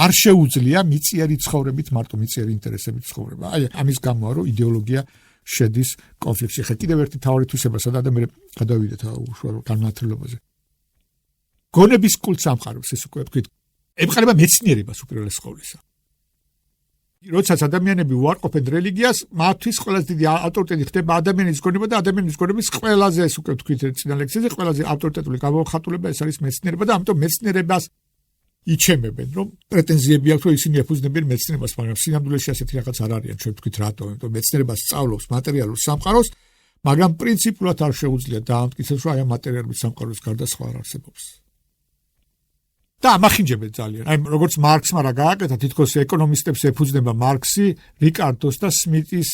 არ შეუძლია მიწიერი ცხოვრებით მარტო მიწიერი ინტერესებით ცხოვრება. ამის გამოა რომ იდეოლოგია შედის კონფლიქტში. ხე კიდევ ერთი თავი თვისება, სადაც მე გადავიდეთ უშუალო განმარტებაზე. გონების კულტს ამყარებს, ეს უკვე ვთქვით, ემყარება მეცნიერებას უპირველეს ყოვლისა. როდესაც ადამიანები უარყოფენ რელიგიას, მათთვის ყველაზე დიდი ავტორიტეტი ხდება ადამიანის გონება და ადამიანის გონების ყველაზე ეს უკვე ვთქვით წინა ლექციაზე, ყველაზე ავტორიტეტული გამოხატულება ეს არის მეცნიერება და ამიტომ მეცნიერებას იჩემებენ, რომ პრეტენზიები აქვს, რომ ისინი ეფუძნებიან მეცნიერებას, მაგრამ სინამდვილეში ასეთი რაღაც არ არიან, ჩვენ ვთქვით რატო, იმიტომ მეცნიერება სწავლობს მატერიალურ სამყაროს, მაგრამ პრინციპულად არ შეუძლია დაამტკიცოს, რომ აი ამ მატერიალურ სამყაროს გარდა სხვა არ არსებობს. და ამახინჯებენ ძალიან. აი როგორც მარქსმა რა გააკეთა, თითქოს ეკონომისტებს ეფუძნება მარქსი, რიკარდოს და სმიტის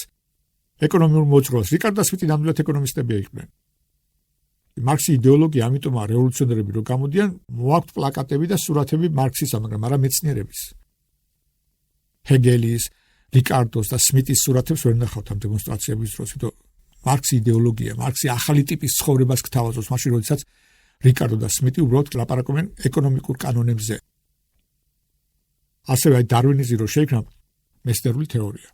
ეკონომიურ მოძრაობას. რიკარდო და სმიტი ნამდვილად ეკონომისტები იყვნენ. მარქსი იდეოლოგია, ამიტომ რევოლუციონერები რო გამოდიან, მოაქვთ პლაკატები და სურათები მარქსისა, მაგრამ არა მეცნიერების. ჰეგელის, რიკარდოს და სმიტის სურათებს ვერ ნახავთ ამ დემონსტრაციების დროს, იმიტომ მარქსი იდეოლოგია, მარქსი ახალი ტიპის ცხოვრებას გთავაზობს, მაშინ როდესაც რიკარდო და სმიტი უბრალოდ ლაპარაკობენ ეკონომიკურ კანონებზე. ასევე დარვინიზმი რო შეიქმნა მეცნიერული თეორია.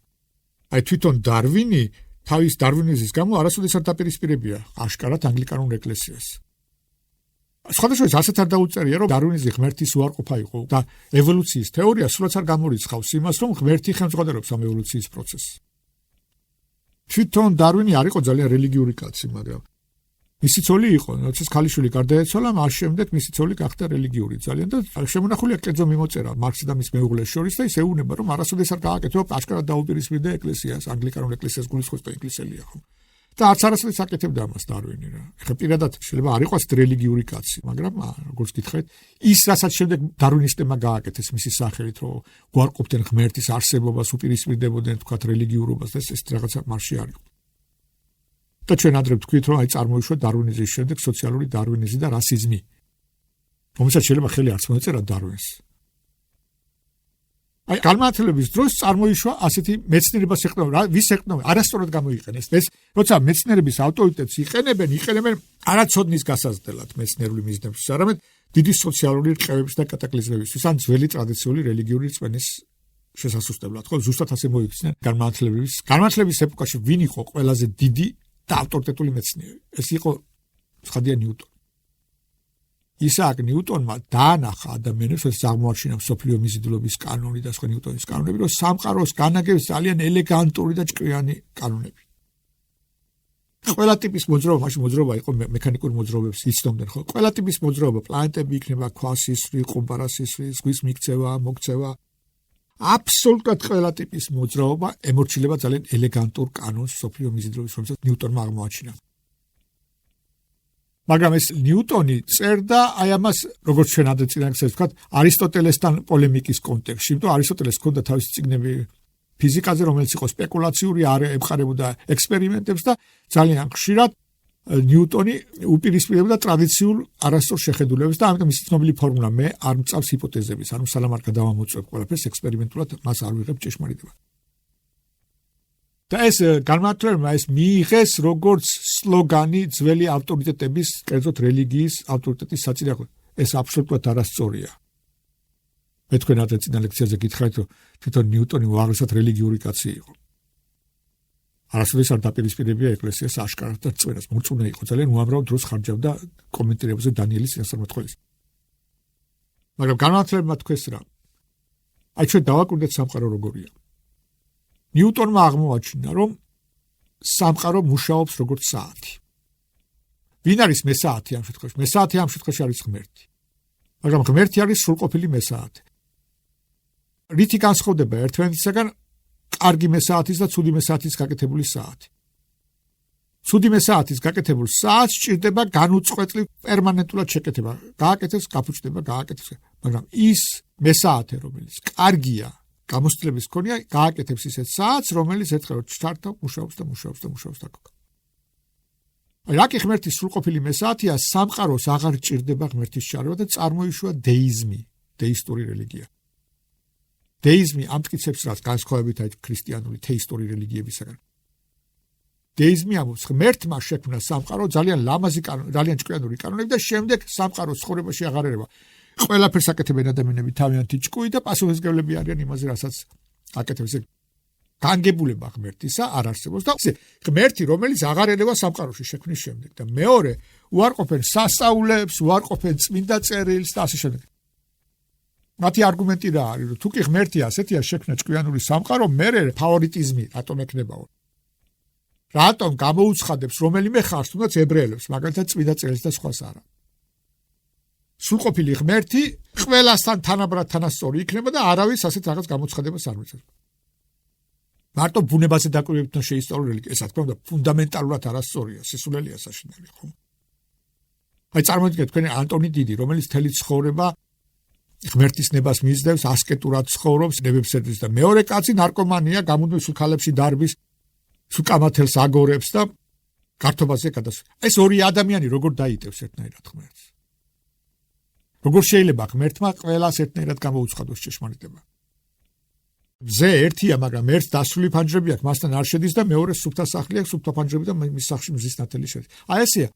აი თვითონ დარვინი თავის დარვინიზმის გამო არასოდეს არ დაპირისპირებია აშკარად ანგლიკანურ ეკლესიას. სხვადასხვა ასეთ არ დაუწერია, რომ დარვინიზმი ღმერთის უარყოფა იყო და ევოლუციის თეორია სულაც არ გამორიცხავს იმას, რომ ღმერთი ხელმძღვანელობს ამ ევოლუციის პროცესს. თვითონ დარვინი არ იყო ძალიან რელიგიური კაცი, მაგრამ მისი ცოლი იყო, როდესაც ქალიშვილი გარდაეცვალა, მას შემდეგ მისი ცოლი გახდა რელიგიური ძალიან და შემონახულია კერძო მიმოწერა მარქსის და მის მეუღლეს შორის და ის ეუბნება, რომ არასოდეს არ გააკეთო აშკარად დაუპირისპირდა ეკლესიას, ანგლიკანურ ეკლესიას გულისხმობს და ინგლისელია ხო. და არც არასოდეს აკეთებდა ამას დარვინი რა. ეხლა პირადად შეიძლება არ იყოს რელიგიური კაცი, მაგრამ როგორც გითხარით, ის რასაც შემდეგ დარვინისტებმა გააკეთეს მისი სახელით, რომ უარყოფდნენ ღმერთის არსებობას, უპირისპირდებოდნენ თქვათ რელიგიურობას და ეს რაღაცა მარში არ იყო. და ჩვენ ადრე ვთქვით, რომ აი წარმოიშვა დარვინიზმის შემდეგ სოციალური დარვინიზმი და რასიზმი. რომელსაც შეიძლება ხელი არც მოეწერა დარვინს. აი განმარტების დროს წარმოიშვა ასეთი მეცნიერებას ეყრდნობა, ვის ეყრდნობა, არასწორად გამოიყენეს. ეს როცა მეცნიერების ავტორიტეტს იყენებენ არაცოდნის გასაზრდელად მეცნიერული მიზნებისთვის, არამედ დიდი სოციალური რყევების და კატაკლიზმებისთვის, ან ძველი ტრადიციული რელიგიური რწმენის შესასუსტებლად. ხო, ზუსტად ასე მოიქცნენ განმარტების ეპოქაში ვინ იყო ყველაზე დიდი და ავტორიტეტული მეცნიერი. ეს იყო ცხადია ნიუტონი. ისააკ ნიუტონმა დაანახა ადამიანებს, ეს აღმოაჩინა მსოფლიო მიზიდულობის კანონი და სხვა ნიუტონის კანონები, რომ სამყაროს განაგებს ძალიან ელეგანტური და ჭკვიანი კანონები. ყველა ტიპის მოძრაობა, მაშინ მოძრაობა იყო მექანიკურ მოძრაობებს იცნობდნენ, ხო? ყველა ტიპის მოძრაობა, პლანეტები იქნება, ქვასისვრი, ყუმბარასისვრი, ზღვის მიქცევა, მოქცევა. აბსოლუტურად ყველა ტიპის მოძრაობა ემორჩილება ძალიან ელეგანტურ კანონს მსოფლიო მიზიდულობის, რომელსაც ნიუტონმა აღმოაჩინა. მაგრამ ეს ნიუტონი წერდა აი ამას, როგორც ჩვენ ადრე წინა ლექციაზე ვთქვათ, არისტოტელესთან პოლემიკის კონტექსტში, იმიტომ არისტოტელეს ჰქონდა თავისი წიგნები ფიზიკაზე, რომელიც იყო სპეკულაციური, არ ემყარებოდა ექსპერიმენტებს და ძალიან ხშირად ნიუტონი უპირისპირებდა ტრადიციულ არასწორ შეხედულებებს და ამიტომ ის ცნობილი ფორმულა მე არ მწავს ჰიპოთეზების, ანუ სალამ არ გადავამოწმებ ყველაფერს ექსპერიმენტულად, მას არ ვიღებ ჭეშმარიტება. და ეს განმარტება ეს მიიღეს როგორც სლოგანი ძველი ავტორიტეტების, კერძოდ რელიგიის ავტორიტეტის საწინააღმდეგო. ეს აბსოლუტურად არასწორია. მე თქვენ ადრე წინა ლექციაზე გითხარით, რომ თვითონ ნიუტონი უაღრესად რელიგიური კაცი იყო. არასოდეს არ დაპირისპირებია ეკლესიას აშკარად და წვერას. მორწმუნე იყო, ძალიან უამრავ დროს ხარჯავდა კომენტირებაზე დანიელის წინასწარმეტყველის. მაგრამ განმანათლებმა თქვეს რა. აი ჩვენ დავაკვირდეთ სამყარო როგორია. ნიუტონმა აღმოაჩინა, რომ სამყარო მუშაობს როგორც საათი. ვინ არის მესაათი ამ შემთხვევაში? მესაათი ამ შემთხვევაში არის ღმერთი. მაგრამ ღმერთი არის სრულყოფილი მესაათი. რითი განსხვავდება ერთმანეთისაგან კარგი მესაათის და ცუდი მესაათის გაკეთებული საათი. ცუდი მესაათის გაკეთებულ საათს სჭირდება განუწყვეტლივ პერმანენტულად შეკეთება. გააკეთეს, გაფუჭდება, გააკეთეს. მაგრამ ის მესაათი, რომელიც კარგია, გამოცდილების მქონია, გააკეთებს ისეთ საათს, რომელიც ერთხელ ჩართავს, მუშაობს და მუშაობს და მუშაობს და გაკეთებს. რაკი ღმერთის სრულყოფილი მესაათია, სამყაროს აღარ ჭირდება ღმერთის ჩარევა და წარმოიშვა დეიზმი, დეისტური რელიგია. დეიზმი ამტკიცებს რაც განსხვავებით აი ქრისტიანული თეისტური რელიგიებისაგან. დეიზმი ამბობს, ღმერთმა შექმნა სამყარო ძალიან ლამაზი ძალიან ჭკვიანური კანონები და შემდეგ სამყაროს ცხოვრებაში აღარ ერევა. ყველაფერს აკეთებენ ადამიანები თავიანთი ჭკუით და პასუხისმგებლები არიან იმაზე, რასაც აკეთებს. განგებულება ღმერთისა არ არსებობს და ღმერთი, რომელიც აღარ ერევა სამყაროში შექმნის შემდეგ და მეორე უარყოფენ სასწაულებს, უარყოფენ წმინდა წერილს და ასე შემდეგ. მათი არგუმენტი რა არის, რომ თუ კი ღმერთი ასეთია შექმნა ჭკვიანური სამყარო, მერე ფავორიტიზმი რატომ ექნებაო? რატომ გამოუცხადებს რომელიმე ხარს, თუნდაც ებრაელებს, მაგალითად წმინდა წერილს და სხვას არა. სრულყოფილი ღმერთი ყველასთან თანაბრად თანასწორი იქნება და არავის ასეთ რაღაც გამოცხადებას არ მიწერს. მარტო ბუნებაზე დაკვირვებით და შეისწავლო რელიგია, ეს რა თქმა უნდა ფუნდამენტალურად არასწორია, სისულელია საშინელი, ხო? აი წარმოიდგინეთ თქვენი ანტონი დიდი, რომელიც მთელი ცხოვრება ღმერთის ნებას მისდევს, ასკეტურად ცხოვრობს, ნებებს ეძებს და მეორე კაცი ნარკომანია, გამუდმებით სულ ქალებში დარბის, სულ კამათელს აგორებს და გართობაზე გადასვლა. ეს ორი ადამიანი როგორ დაიტევს ერთნაირად ღმერთს? როგორ შეიძლება ღმერთმა ყველას ერთნაირად გამოუცხადოს ჭეშმარიტება? ზე ერთია, მაგრამ ერთს დასრული ფანჯრები აქვს, მასთან არ შედის და მეორე სუფთა სახლი აქვს, სუფთა ფანჯრები და მის სახლში მზის ნათელი შედის. აი ესეა.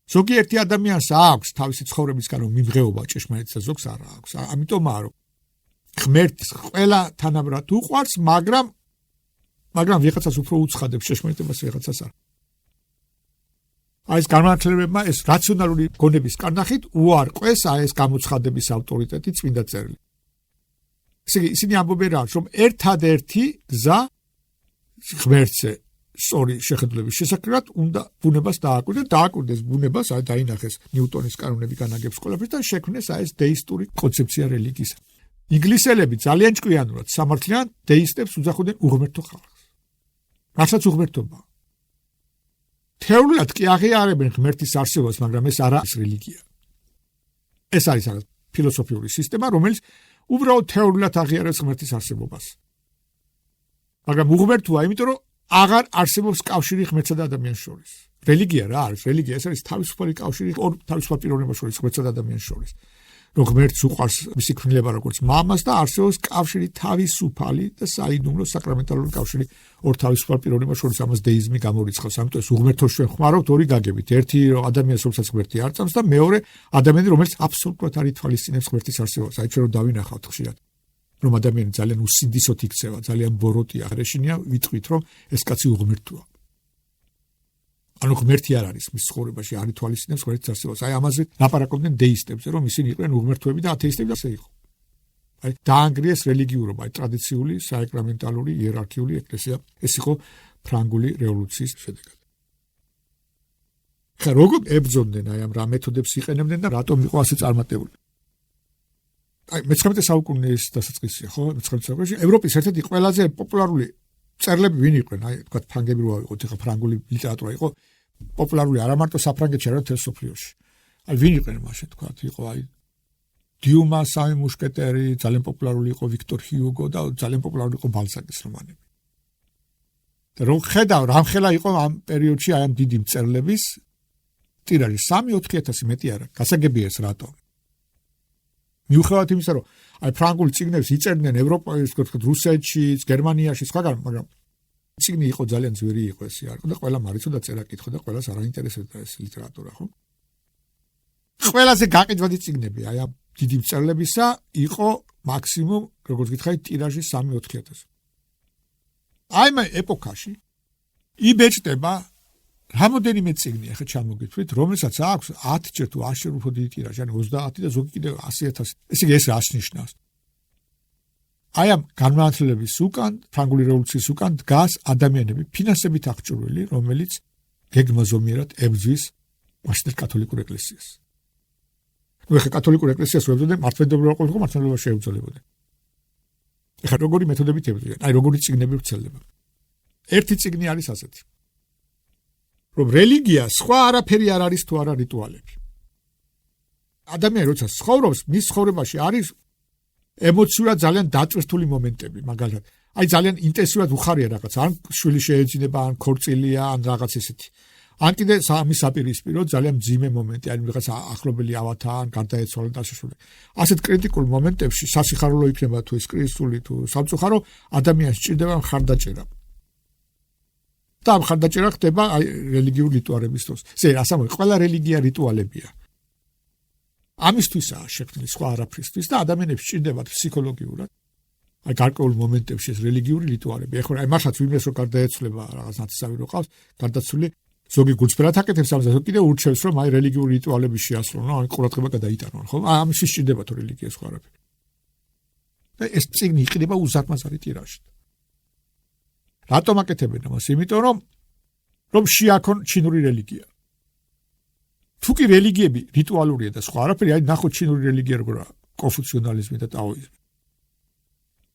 ზოგიერთი ადამიანს აქვს თავისი ცხოვრებისგან რომ მიმღეობა ჭეშმარიტს და ზოგს არ აქვს. ამიტომაა რომ ღმერთს ყველა თანაბრად უყვარს, მაგრამ ვიღაცას უფრო უცხადებს ჭეშმარიტებას, ვიღაცას არ. აი ეს განმანათლებებმა ეს რაციონალური გონების კარნახით უარყვეს აი ეს გამოცხადების ავტორიტეტი წმინდა წერილი. ისინი ამბობენ რომ ერთადერთი გზა ღმერთზე სწორი შეხედულების შესაძლებლად უნდა ბუნებას დააკვირდეს ბუნებას, აი დაინახეს ნიუტონის კანონები განაგებს ყველაფერს და შექმნეს აი ეს დეისტური კონცეფცია რელიგიის. ინგლისელები ძალიან ჭკვიანურად სამართლიან დეისტებს უძახოდნენ უღმერთო ხალხს. რასაც უღმერთობა. თეორიულად კი აღიარებენ ღმერთის არსებობას, მაგრამ ეს არ არის რელიგია. ეს არის რაღაც ფილოსოფიური სისტემა, რომელიც უბრალოდ თეორიულად აღიარებს ღმერთის არსებობას. მაგრამ უღმერთოა, იმიტომ რომ აღარ არსებობს კავშირი ღმერთსა და ადამიანს შორის. რელიგია რა არის? რელიგია ეს არის თავისუფალი კავშირი ორ თავისუფალ პიროვნებას შორის, ღმერთსა და ადამიანს შორის. რომ ღმერთს უყვარს მისი ქმნილება როგორც მამას და არსებობს კავშირი თავისუფალი და საიდუმლო საკრამენტალური კავშირი ორ თავისუფალ პიროვნებას შორის, ამას დეიზმი გამორიცხავს. ამიტომ ეს უღმერთოს ჩვენ ხმარობთ ორი გაგებით. ერთი ადამიანს რომელსაც ღმერთი არ წამს და მეორე ადამიანი რომელიც აბსოლუტურად არ ითვალისწინებს ღმერთის არსებობას. აი ჩვენ რომ დავინახავთ ხშირად რომ ადამიანი ძალიან უსინდისოდ იქცევა, ძალიან ბოროტია, არეშინია, ვიტყვით რომ ეს კაცი უღმერთოა. ანუ ღმერთი არ არის მის ცხოვრებაში, არ ითვალისწინებს ღმერთის არსებობას. აი ამაზე ლაპარაკობდნენ დეისტებზე, რომ ისინი იყვნენ უღმერთოები და ათეისტები და ასე იყო. აი დაანგრიეს რელიგიურობა, აი ტრადიციული, საეკრამენტალური, იერარქიული ეკლესია. ეს იყო ფრანგული რევოლუციის შედეგად. ხა როგორ ებრძოდნენ აი ამ რა მეთოდებს იყენებდნენ და რატომ იყო ასე წარმატებული? აი მე-19 საუკუნის დასაწყისია, ხო? მე-19 საუკუნეში ევროპის ერთ-ერთი ყველაზე პოპულარული წერლები ვინ იყვნენ? აი თქვა ფრანგები რო ავიღოთ, ხა ფრანგული ლიტერატურა იყო პოპულარული არა მარტო საფრანგეთში, არამედ მთელ მსოფლიოში. აი ვინ იყვნენ მაშინ თქვა? იყო აი დიუმა, სამი მუშკეტერი, ძალიან პოპულარული იყო ვიქტორ ჰიუგო და ძალიან პოპულარული იყო ბალზაკის რომანები. და რო ხედავ რამხელა იყო ამ პერიოდში აი ამ დიდი მწერლების ტირაჟი 3-4000 მეტი არა. გასაგებია ეს რატომ? მიუხედავად იმისა, რომ აი ფრანგული წიგნებს იწერდნენ ევროპაში, რუსეთში, გერმანიაში, სხვაგან, მაგრამ წიგნი იყო ძალიან ძვირი იყო ეს არ იყო და ყველა მარიცოდა წერა კითხო და ყველას არ აინტერესებდა ეს ლიტერატურა, ხო? ყველაზე გაყიდვადი წიგნები აი ამ დიდი მწერლებისა იყო მაქსიმუმ, როგორც გითხარით, ტირაჟი 3-4 აი მე ეპოქაში იბეჭდება რამოდენიმე წიგნი, ახლა ჩამოგითვლით, რომელსაც აქვს 10 ჯერ თუ 100 ჯერ უფრო დიდი ტირაჟი, ანუ 30 და ზოგი კიდევ 100,000. ესე იგი ეს რას ნიშნავს? აი ამ განმანათლებლების უკან, ფრანგული რევოლუციის უკან დგას ადამიანები, ფინანსებით აღჭურვილი, რომელიც გეგმაზომიერად ებრძვის მაშინდელ კათოლიკურ ეკლესიას. ნუ ახლა კათოლიკურ ეკლესიას ვებდნენ მართლმადიდებლობა ყოფილიყო, მართლმადიდებლობა შეებრძოლებოდა. ახლა როგორი მეთოდებით ებრძვიან? აი როგორი წიგნები ვრცელდება. ერთი წიგნი არის ასეთი. რომ რელიგია სხვა არაფერი არ არის თუ არა რიტუალები. ადამიანი როცა ცხოვრობს, მის ცხოვრებაში არის ემოციურად ძალიან დაწვრთული მომენტები, მაგალითად, აი ძალიან ინტენსიურად უხარია რაღაც, ან შვილი შეეძინება, ან ქორწილია, ან რაღაც ესეთი. ან კიდე სამის საპირისპირო ძალიან მძიმე მომენტი, ან რაღაც ახლობელი ავათა, ან გარდაეცვალა და ასე შემდეგ. ასეთ კრიტიკულ მომენტებში სასიხარულო იქნება თუ ეს კრიზისული თუ სამწუხარო, ადამიანს სჭირდება მხარდაჭერა. და მხარდაჭერა ხდება აი რელიგიური რიტუალების დროს. ასე ყველა რელიგია რიტუალებია. ამისთვისაა შექმნილი სხვა არაფრისთვის და ადამიანებს სჭირდებათ ფსიქოლოგიურად აი გარკვეულ მომენტებში ეს რელიგიური რიტუალები. ეხლა აი მართლაც ვინმეს რო გარდაეცვლება რაღაც ნათესავი რო ყავს, გარდაცვლილი ზოგი გულწრფელად აკეთებს ამას, ზოგი კიდე ურჩევს რომ აი რელიგიური რიტუალები შეასრულო, აი ყურადღება გადაიტანონ, ხო? ამის სჭირდება თუ რელიგიას სხვა არაფერი. და ეს წიგნი იყიდება უზარმაზარი ტირაჟით. რატომ აკეთებენ ამას? იმიტომ რომ შეაქონ ჩინური რელიგია. თუ კი რელიგიები რიტუალურია და სხვა არაფერი, აი ნახოთ ჩინური რელიგია როგორია, კონფუციონალიზმი და ტაოიზმი.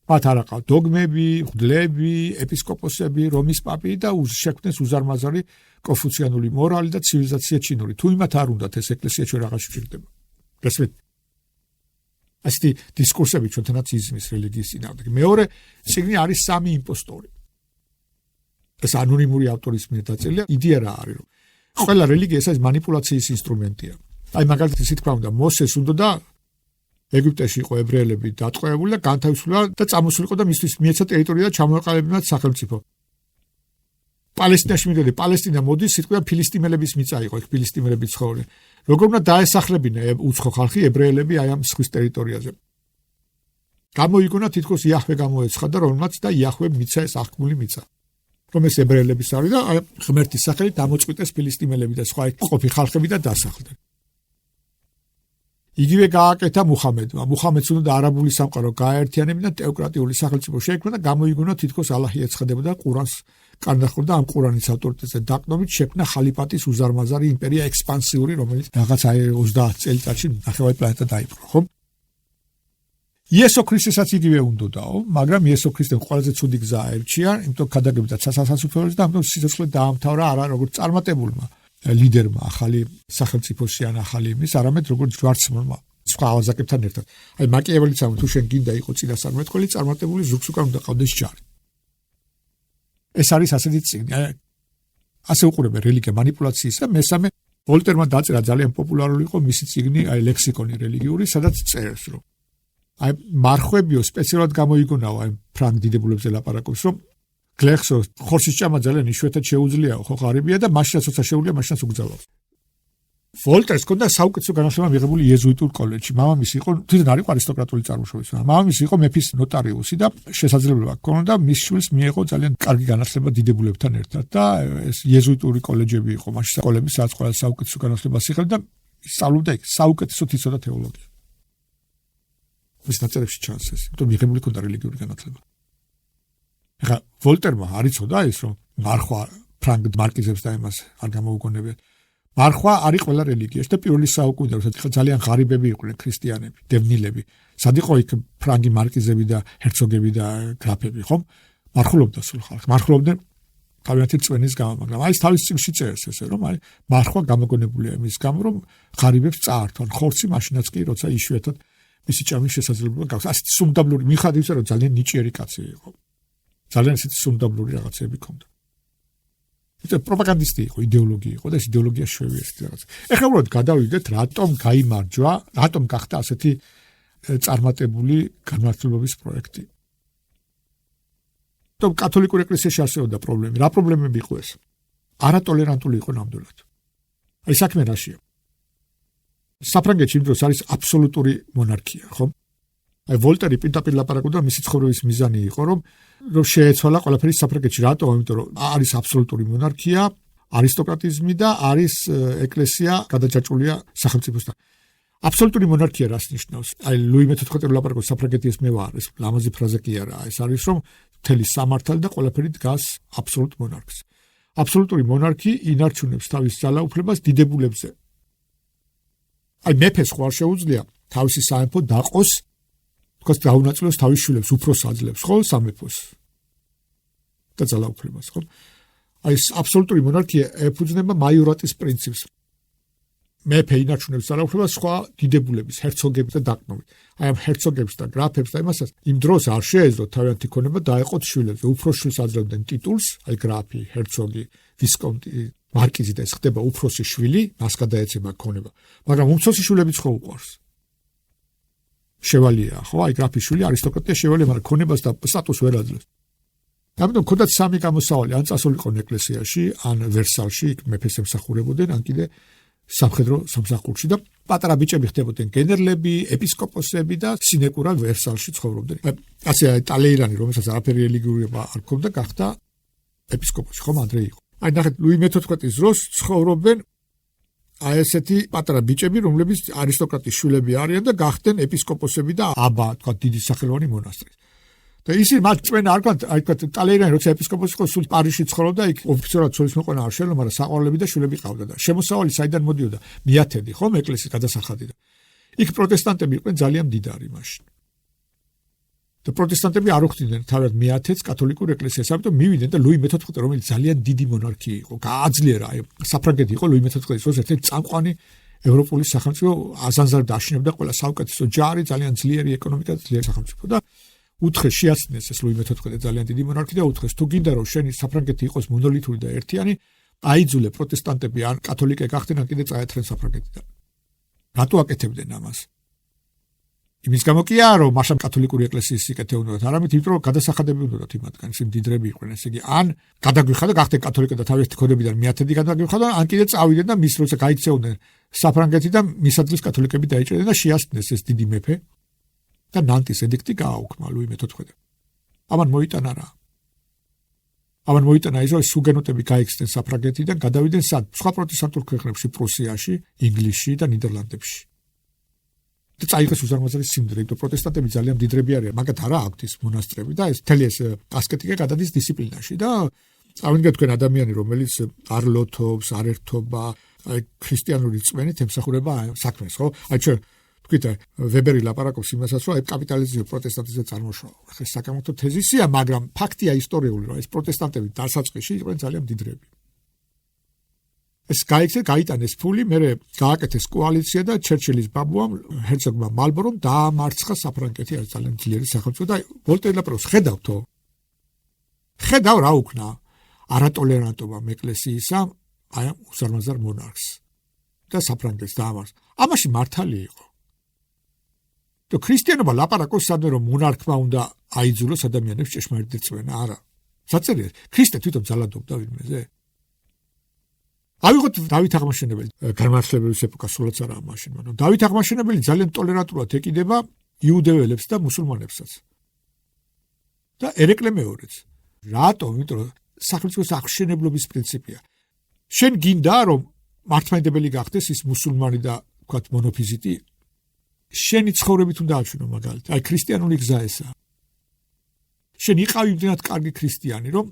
მათ არ აყავთ დოგმები, მღვდლები, ეპისკოპოსები, რომის პაპი და შექმნეს უზარმაზარი კონფუციანული მორალი და ცივილიზაცია ჩინური. თუ იმათ არ უნდათ ეს ეკლესია ჩვენ რაღაც შეჭირდება. გასმით? ასეთი დისკურსები ჩვენთანაც იზმის რელიგიის წინააღმდეგ. მეორე წიგნი არის სამი იმპოსტორი. ეს ანონიმური ავტორის მიერ დაწერილია. იდეა რა არის, რომ ყველა რელიგია ეს არის манипуляციის ინსტრუმენტია. აი მაგალითად ისე თქვა უნდა მოსეს უნდა ეგვიპტეში იყო ებრაელები დატყვევებული და განთავისუფლდა და წამოსულიყო და მისთვის მიეცა ტერიტორია და ჩამოეყალიბებინათ სახელმწიფო. პალესტინაში მიდოდი, პალესტინა მოდის სიტყვა ფილისტიმელების მიწა იყო, იქ ფილისტიმელები ცხოვრობდნენ. როგორ უნდა დაესახლებინა უცხო ხალხი ებრაელები აი ამ სხვის ტერიტორიაზე. გამოიგონა თითქოს იაჰვე გამოეცხადა, რომელმაც და იაჰვე მიცა ეს აღქმული მიწა. რომ ეს ებრაელების არის და აი ღმერთის სახელით დამოწყვიტეს ფილისტიმელები და სხვა ყოფი ხალხები და დასახლდნენ. იგივე გააკეთა მუჰამედმა. მუჰამედს უნდა არაბული სამყარო გააერთიანებინა და თეოკრატიული სახელმწიფო შეიქმნა და გამოიგონა თითქოს ალაჰი ეცხადებოდა ყურანს კანდახორდა ამ ყურანის ავტორიტეტზე დაყნობით შექმნა ხალიფატის უზარმაზარი იმპერია ექსპანსიური, რომელიც რაღაც აი 30 წელიწადში ნახევარი პლანეტა დაიპყრო, ხო? იესო ქრისტესაც იგივე უნდოდაო, მაგრამ იესო ქრისტემ ყველაზე ცუდი გზა აერჩია, იმიტომ გადაგებდა სასასუფეველს და ამიტომ სიცოცხლე დაამთავრა არა როგორც წარმატებულმა ლიდერმა ახალი სახელმწიფოში ან ახალი იმის, არამედ როგორც ჯვარცმულმა სხვა ავაზაკებთან ერთად. აი მაკიაველიც ამ თუ შენ გინდა იყო წინასწარმეტყველი, წარმატებული ზუგს უკან უნდა ყავდეს ჯარი. ეს არის ასეთი წიგნი. ასე უყურებენ რელიგია манипуляციის და მესამე ვოლტერმა დაწერა ძალიან პოპულარული იყო მისი წიგნი, აი ლექსიკონი რელიგიური, სადაც წერს რომ აი მარხვებიო სპეციალურად გამოიგონაო აი ფრანგ დიდებულებზე ლაპარაკობს, რომ გლეხსო ხორცის ჭამა ძალიან იშვიათად შეუძლიაო, ხო ღარიბია და მაშინაც როცა შეუძლია, მაშინაც უგზავნოს. ვოლტერს ჰქონდა საუკეთესო განათლება მიღებული იეზუიტურ კოლეჯში. მამამისი იყო თვითონ არ იყო არისტოკრატული წარმოშობის. მამამისი იყო მეფის ნოტარიუსი და შესაძლებლობა ჰქონდა მის შვილს მიეღო ძალიან კარგი განათლება დიდებულებთან ერთად და ეს იეზუიტური კოლეჯები იყო. მაშინ სკოლები სადაც ყველა საუკეთესო განათლებას იღებდა და სწავლობდა იქ საუკეთესო თისო და თეოლოგია. მის ნაწერებში ჩანს ეს, იმიტომ მიღებული ჰქონდა რელიგიური განათლება. ეხლა ვოლტერმა არ იცოდა ის, რომ მარხვა ფრანგ მარკიზებს და იმას არ გამოუგონებია. მარხვა არის ყველა რელიგიაში და პირველი საუკუნეში, როცა ძალიან ღარიბები იყვნენ ქრისტიანები, დევნილები. სად იყო იქ ფრანგი მარკიზები და ჰერცოგები და გრაფები, ხომ? მარხულობდა სულ ხალხი. მარხულობდნენ თავიანთი წვენის გამო, მაგრამ აი თავის წიგნში წერს ესე, რომ აი მარხვა გამოგონებულია იმის გამო, რომ ღარიბებს წაართვან. ხორცი მაშინაც კი, როცა იშვიათად მისი ჭამის შესაძლებლობა გაქვს. ასეთი სუმდაბლური მიხედვით ისე, რომ ძალიან ნიჭიერი კაცი იყო. ძალიან ესეთი სუმდაბლური რაღაცები ჰქონდა. ეს პროპაგანდისტი იყო, იდეოლოგი იყო და ეს იდეოლოგია შვევია ესეთი რაღაც. ეხლა უბრალოდ გადავიდეთ, რატომ გაიმარჯვა, რატომ გახდა ასეთი წარმატებული განმართველობის პროექტი. თუმცა კათოლიკურ ეკლესიაში არსებობდა პრობლემები. რა პრობლემები იყო ეს? არატოლერანტული იყო ნამდვილად. აი საქმე რაშია? საფრანგეთში იმ დროს არის აბსოლუტური მონარქია, ხო? აი ვოლტერი პირდაპირ ლაპარაკობდა, მისი ცხოვრების მიზანი იყო, რომ შეეცვალა ყველაფერი საფრანგეთში. რატო? იმიტომ რომ არის აბსოლუტური მონარქია, არისტოკრატიზმი და არის ეკლესია გადაჭაჭულია სახელმწიფოსთან. აბსოლუტური მონარქია რას ნიშნავს? აი ლუი მე-14 ლაპარაკობს საფრანგეთის მე ვარ, ეს ლამაზი ფრაზა კი არა, ეს არის რომ მთელი სამართალი და ყველაფერი დგას აბსოლუტ მონარქს. აბსოლუტური მონარქი ინარჩუნებს თავის ძალაუფლებას დიდებულებზე. აი მეფეს ხوار შეუძლია თავისი სამეფო დაყოს, თქოს დაუნაწილოს თავის შვილებს, უფროს აძლევს, ხო, სამეფოს. და ძალაუფლებას, ხო? აი ეს აბსოლუტური მონარქია ეფუძნება მაიორატის პრინციპს. მეფე ინარჩუნებს ძალაუფლებას სხვა დიდებულების, ჰერცოგების და დაყრდნობით. აი ამ ჰერცოგებს და გრაფებს და იმასაც იმ დროს არ შეეძლოთ თავიანთი ქონება დაეყოთ შვილებზე. უფროს შვილს აძლევდნენ ტიტულს, აი გრაფი, ჰერცოგი, ვისკონტი, მარკიზი და ეს ხდება უფროსი შვილი, მას გადაეცემა ქონება. მაგრამ უმცროსი შვილებიც ხო უყვარს. შევალია, ხო? აი გრაფის შვილი არისტოკრატია შევალია, მაგრამ ქონებას და სტატუსს ვერ აძლევს. ამიტომ ქონდათ სამი გამოსავალი, ან წასულიყონ ეკლესიაში, ან ვერსალში, იქ მეფეს ემსახურებოდნენ, ან კიდე სამხედრო სამსახურში და პატარა ბიჭები ხდებოდნენ გენერლები, ეპისკოპოსები და სინეკურა ვერსალში ცხოვრობდნენ. ასე ტალეირანი, რომელსაც არაფერი რელიგიურობა არ ჰქონდა, გახდა ეპისკოპოსი, ხომ ანდრე იყო. აი ნახეთ, ლუი მე-14 დროს ცხოვრობენ აი ესეთი პატარა ბიჭები, რომლებიც არისტოკრატის შვილები არიან და გახდნენ ეპისკოპოსები და აბა, თქვა დიდი სახელოვანი მონასტრი. და ისინი მათ წვენა არ ქონდათ, აი თქვა ტალეირანი როცა ეპისკოპოსი იყო, სულ პარიზში ცხოვრობდა, იქ ოფიციალურად ცოლისმოყვანა არ შეეძლო, მაგრამ საყვარლები და შვილები ყავდა და შემოსავალი საიდან მოდიოდა? მიათედი, ხომ, ეკლესიის გადასახადი და იქ პროტესტანტები იყვნენ ძალიან მდიდარი მაშინ. და პროტესტანტები არ უხდიდნენ თავად მიათედს კათოლიკურ ეკლესიას, ამიტომ მივიდნენ და ლუი მე-14, რომელიც ძალიან დიდი მონარქი იყო, გააძლიერა, აი საფრანგეთი იყო ლუი მე-14 დროს ერთ-ერთი წამყვანი ევროპული სახელმწიფო, აზანზარდა აშენებდა ყველა საუკეთესო ჯარი, ძალიან ძლიერი ეკონომიკა, ძლიერი სახელმწიფო და უთხეს შეაცნეს ეს ლუი მე-14 ძალიან დიდი მონარქი და უთხეს თუ გინდა რომ შენი საფრანგეთი იყოს მონოლითური და ერთიანი, აიძულე პროტესტანტები ან კათოლიკე გახდნენ, ან კიდე წაეთრენ საფრანგეთიდან. რატო აკეთებდნენ ამას? იმის გამო კი არა რომ მაშამ კათოლიკური ეკლესიის სიკეთე უნდათ, არამედ იმიტომ რომ გადასახადები უნდათ იმათგან, ისინი მდიდრები იყვნენ, ესე იგი ან გადაგვიხადა გახდნენ კათოლიკე და თავის ქონებიდან მიათედი გადაგვიხადა, ან კიდე წავიდნენ და მის როცა გაიქცეოდნენ საფრანგეთი და მის ადგილს კათოლიკები დაიჭერდნენ და შეასწნეს ეს დიდი მეფე და ნანტის ედიქტი გააუქმა ლუი მე-14. ამან მოიტანა რა? ამან მოიტანა ის რომ სუგენოტები გაიქცნენ საფრანგეთიდან, გადავიდნენ სად? სხვა პროტესტანტულ ქვეყნებში, პრუსიაში, ინგლისში და ნიდერლანდებში. და წაიღეს უზარმაზარი სიმდიდრე, იმიტომ პროტესტანტები ძალიან მდიდრები არიან, მაგათ არა აქვთ ის მონასტრები და ეს მთელი ეს ასკეტიკა გადადის დისციპლინაში და წავიდგეთ თქვენ ადამიანი, რომელიც არ ლოთობს, არ ერთობა, აი ქრისტიანული წმენით ემსახურება საქმეს, ხო? აი ჩვენ თქვით ვებერი ლაპარაკობს იმასაც, რომ აი კაპიტალიზმი პროტესტანტიზმზე წარმოშობა. ეს საკამათო თეზისია, მაგრამ ფაქტია ისტორიული, რომ ეს პროტესტანტები დასაწყისში იყვნენ ძალიან მდიდრები. ეს გაიტანეს ფული, მერე გააკეთეს კოალიცია და ჩერჩილის ბაბუამ, ჰერცოგმა მალბორომ დაამარცხა საფრანგეთი, არის ძალიან ძლიერი სახელმწიფო და ვოლტერი ლაპარაკობს, ხედავთო? ხედავ რა უქნა? არატოლერანტობა ეკლესიისა, აი ამ უზარმაზარ მონარქს და საფრანგეთს დაამარცხა. ამაში მართალი იყო. და ქრისტიანობა ლაპარაკობს სადმე რომ მონარქმა უნდა აიძულოს ადამიანებს ჭეშმარიტი წვენა, არა. საწერია, ქრისტე თვითონ ძალადობდა ვინმეზე. ავიღოთ დავით აღმაშენებელი, განმართლებელი ეპოქა სულაც არა მაშინ, მაგრამ დავით აღმაშენებელი ძალიან ტოლერანტულად ეკიდება იუდეველებს და მუსულმანებსაც. და ერეკლე მეორეც. რატომ? იმიტომ რომ სახელმწიფოს აღშენებლობის პრინციპია. შენ გინდა რომ მართლმადიდებელი გახდეს ის მუსულმანი და ვთქვათ მონოფიზიტი, შენი ცხოვრებით უნდა აჩვენო მაგალითად. აი ქრისტიანული გზა ესაა. შენ იყავი იმდენად კარგი ქრისტიანი, რომ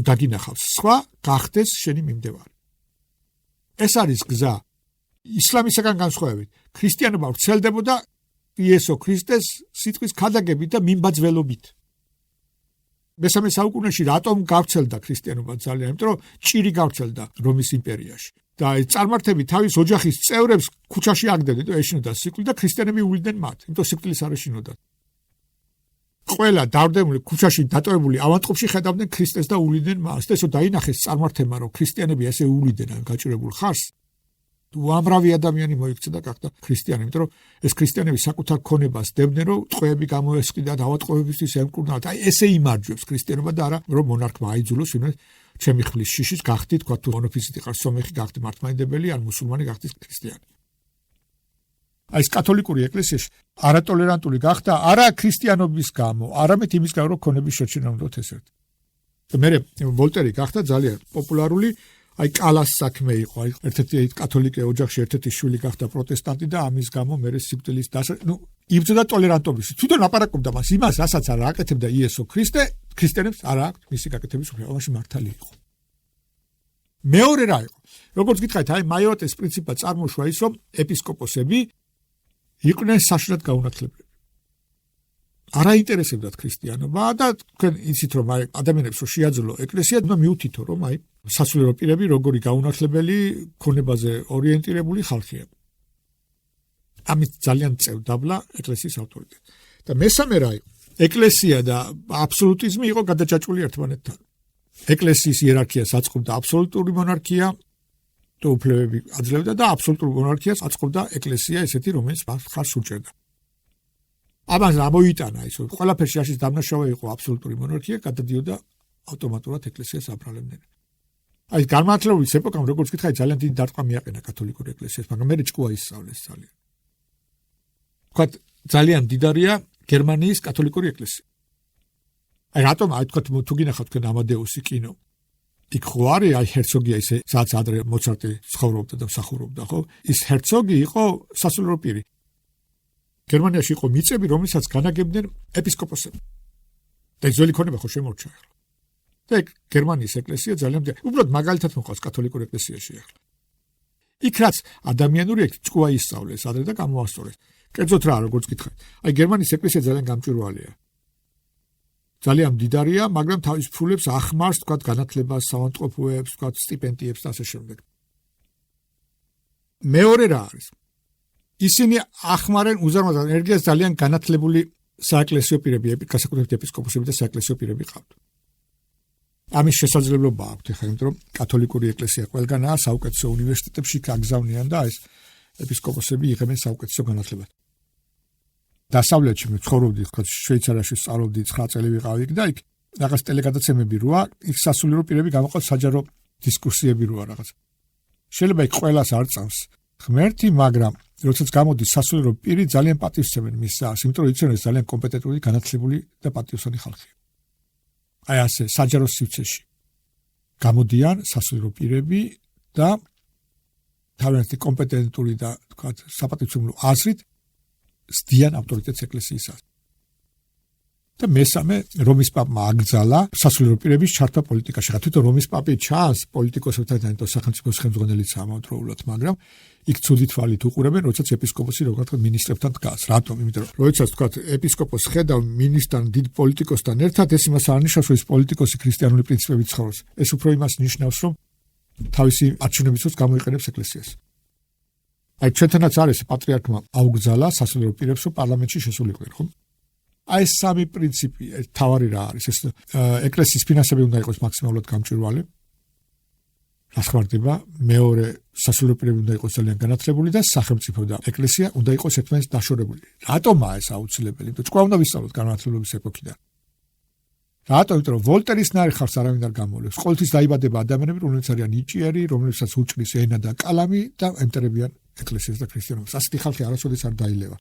დაგინახავს სხვა გახდეს შენი მიმდევარი. ეს არის გზა. ისლამისაგან განსხვავებით, ქრისტიანობა ვრცელდებოდა იესო ქრისტეს სიტყვის ქადაგებით და მიმბაძველობით. მესამე საუკუნეში რატომ გავრცელდა ქრისტიანობა ძალიან? იმიტომ რომ ჭირი გავრცელდა რომის იმპერიაში. და წარმართები თავის ოჯახის წევრებს ქუჩაში აგდებდნენ და ეშინოდა სიკვდილი და ქრისტიანები უვლიდნენ მათ. იმიტომ სიკვდილის არ ეშინოდათ. ყველა დავრდებული ქუჩაში დატოვებული ავადმყოფში ხედავდნენ ქრისტეს და უვლიდნენ მას. და ესო დაინახეს წარმართებმა რომ ქრისტიანები ესე უვლიდნენ გაჭირებულ ხარს. უამრავი ადამიანი მოიქცა და გახდა ქრისტიანი, იმიტომ რომ ეს ქრისტიანები საკუთარ ქონებას დებდნენ, რომ ტყვეები გამოესყიდათ, ავადმყოფებისთვის ემკურნალთ. აი ესე იმარჯვებს ქრისტიანობა და არა რომ მონარქმა აიძულოს ვინმე ჩემი ხლის შიშის გახდით, თქვა თუ მონოფიზიტი ხარ, სომეხი გახდი მართლმადიდებელი, ან მუსულმანი გახდით ქრისტიანი. აი ეს კათოლიკური ეკლესიაში არატოლერანტული გახდა არა ქრისტიანობის გამო, არამედ იმის გამო, რომ ქონების შერჩენა უნდათ ესერთ. და მე ვოლტერი გახდა ძალიან პოპულარული, აი კალას საქმე იყო, აი ერთ-ერთი კათოლიკე ოჯახში ერთ-ერთი შვილი გახდა პროტესტანტი და ამის გამო მე სიკვდილის იბრძოდა ტოლერანტობის. თვითონ აპარაკობდა მას იმას, რასაც არ აკეთებდა იესო ქრისტე, ქრისტიანებს არ აქვს მისი გაკეთების უფლება, ამაში მართალი იყო. მეორე რა იყო? როგორც გითხარით, აი მაიორიტეტის პრინციპად წარმოშვა ის, რომ ეპისკოპოსები იყვნენ საშინად გაუნათლებლები. არ აინტერესებდათ ქრისტიანობა და თქვენ იცით რომ აი ადამიანებს რო შეაძლო ეკლესია, უნდა მიუთითო რომ აი სასულიერო პირები როგორი გაუნათლებელი ქონებაზე ორიენტირებული ხალხია. ამით ძალიან წევდაბლა ეკლესიის ავტორიტეტი. და მესამე რა იყო? ეკლესია და აბსოლუტიზმი იყო გადაჭაჭული ერთმანეთთან. ეკლესიის იერარქიას აწყობდა აბსოლუტური მონარქია და უფლებები აძლევდა და აბსოლუტურ მონარქიას აწყობდა ეკლესია, ესეთი რომელიც ხარს უჭერდა. ამას ამოიტანა ის, რომ ყველაფერში არის დამნაშავე იყო აბსოლუტური მონარქია, გადადიოდა ავტომატურად ეკლესიას აბრალებდნენ. აი განმარტლების ეპოქამ როგორც გითხარი ძალიან დიდი დარტყმა მიაყენა კათოლიკურ ეკლესიას, მაგრამ მე ჭკუა ისწავლეს ძალიან. თქვა ძალიან დიდარია გერმანიის კათოლიკური ეკლესია. აი რატომ აი თქვა თუ გინახავთ თქვენ ამადეუსი კინო იქ ხო არის აი ჰერცოგია ისე სადაც ადრე მოცარტი ცხოვრობდა და მსახურობდა ხო ის ჰერცოგი იყო სასულიერო პირი გერმანიაში იყო მიწები რომელსაც განაგებდნენ ეპისკოპოსები და ძველი ქონება ხო შემორჩა ახლა და გერმანიის ეკლესია ძალიან უბრალოდ მაგალითად მოყავს კათოლიკურ ეკლესიაში ახლა იქ რაც ადამიანური ჭკუა ისწავლეს ადრე და გამოასწორეს კერძოდ რა როგორც გითხარით აი გერმანიის ეკლესია ძალიან გამჭვირვალეა ძალიან მდიდარია, მაგრამ თავის ფულებს ახმარს, თქვა განათლებას, საავადმყოფოებს, თქვა სტიპენდიებს და ასე შემდეგ. მეორე რა არის? ისინი ახმარენ უზარმაზარ ენერგიას ძალიან განათლებული საეკლესიო პირები, განსაკუთრებით ეპისკოპოსები და საეკლესიო პირები ყავთ. ამის შესაძლებლობა აქვთ ხა, იმიტომ რომ კათოლიკური ეკლესია ყველგანაა საუკეთესო უნივერსიტეტებში გაგზავნიან და ეს ეპისკოპოსები იღებენ საუკეთესო განათლებას. დასავლეთში მე ცხოვრობდი, თქვა შვეიცარიაში სწავლობდი 9 წელი ვიყავი და იქ რაღაც ტელეგადაცემები როა, იქ სასულიერო პირები გამოყავს საჯარო დისკუსიები როა რაღაც. შეიძლება იქ ყველას არ წამს ღმერთი, მაგრამ როდესაც გამოდის სასულიერო პირი ძალიან პატივსცემენ მის ზარს, იმიტომ რომ იციან ეს ძალიან კომპეტენტური, განათლებული და პატივსანი ხალხია. აი ასე საჯარო სივრცეში გამოდიან სასულიერო პირები და თავიანთი კომპეტენტური და თქვა საპატივცემულო აზრით სდიან ავტორიტეტს ეკლესიისას. და მესამე რომის პაპმა აკრძალა სასულიერო პირების ჩართვა პოლიტიკაში. თვითონ რომის პაპი ჩანს პოლიტიკოსებთან და სახელმწიფოს ხელმძღვანელიც ამავდროულად, მაგრამ იქ ცუდი თვალით უყურებენ, როდესაც ეპისკოპოსი როგორც მინისტრებთან დგას. რატომ? იმიტომ რომ როდესაც თქვა ეპისკოპოსს ხედავ მინისტრთან, დიდ პოლიტიკოსთან ერთად, ეს იმას არ ნიშნავს, რომ ეს პოლიტიკოსი ქრისტიანული პრინციპებით ცხოვრობს. ეს უფრო იმას ნიშნავს, რომ თავისი არჩევნებისთვის გამოიყენებს ეკლესიას. აი ჩვენთანაც არის პატრიარქმა აუგზალა სასულიერო პირებს, რომ პარლამენტში შესულიყვნენ, ხო? აი ეს სამი პრინციპი, თავარი რა არის? ეს ეკლესიის ფინანსები უნდა იყოს მაქსიმალურად გამჭვირვალე. რას ხარდება? მეორე, სასულიერო პირები უნდა იყოს ძალიან განათლებული და სახელმწიფო და ეკლესია უნდა იყოს ერთმანეთს დაშორებული. რატომაა ეს აუცილებელი? იმიტომ ჭკუა უნდა ვისწავლოთ განათლების ეპოქიდან. რატომ? იმიტომ რომ ვოლტერის ნარიხარს არავინ არ გამოვლებს. ყოველთვის დაიბადება ადამიანები, რომლებიც არიან ნიჭიერი, რომლებსაც უჭრის ენა და კალამი და ემტერებიან ეკლესიას და ქრისტიანობას. ასეთი ხალხი არასოდეს არ დაილევა.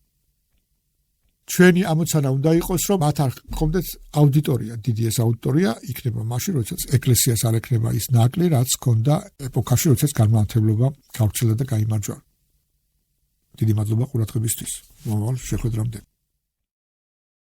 ჩვენი ამოცანა უნდა იყოს, რომ მათ არ ჰქონდეს აუდიტორია, დიდი ეს აუდიტორია იქნება მაშინ, როდესაც ეკლესიას არ ექნება ის ნაკლი, რაც ჰქონდა ეპოქაში, როდესაც განმანათლებლობა გავრცელდა და გაიმარჯვა. დიდი მადლობა ყურადღებისთვის. მომავალ შეხვედრამდე.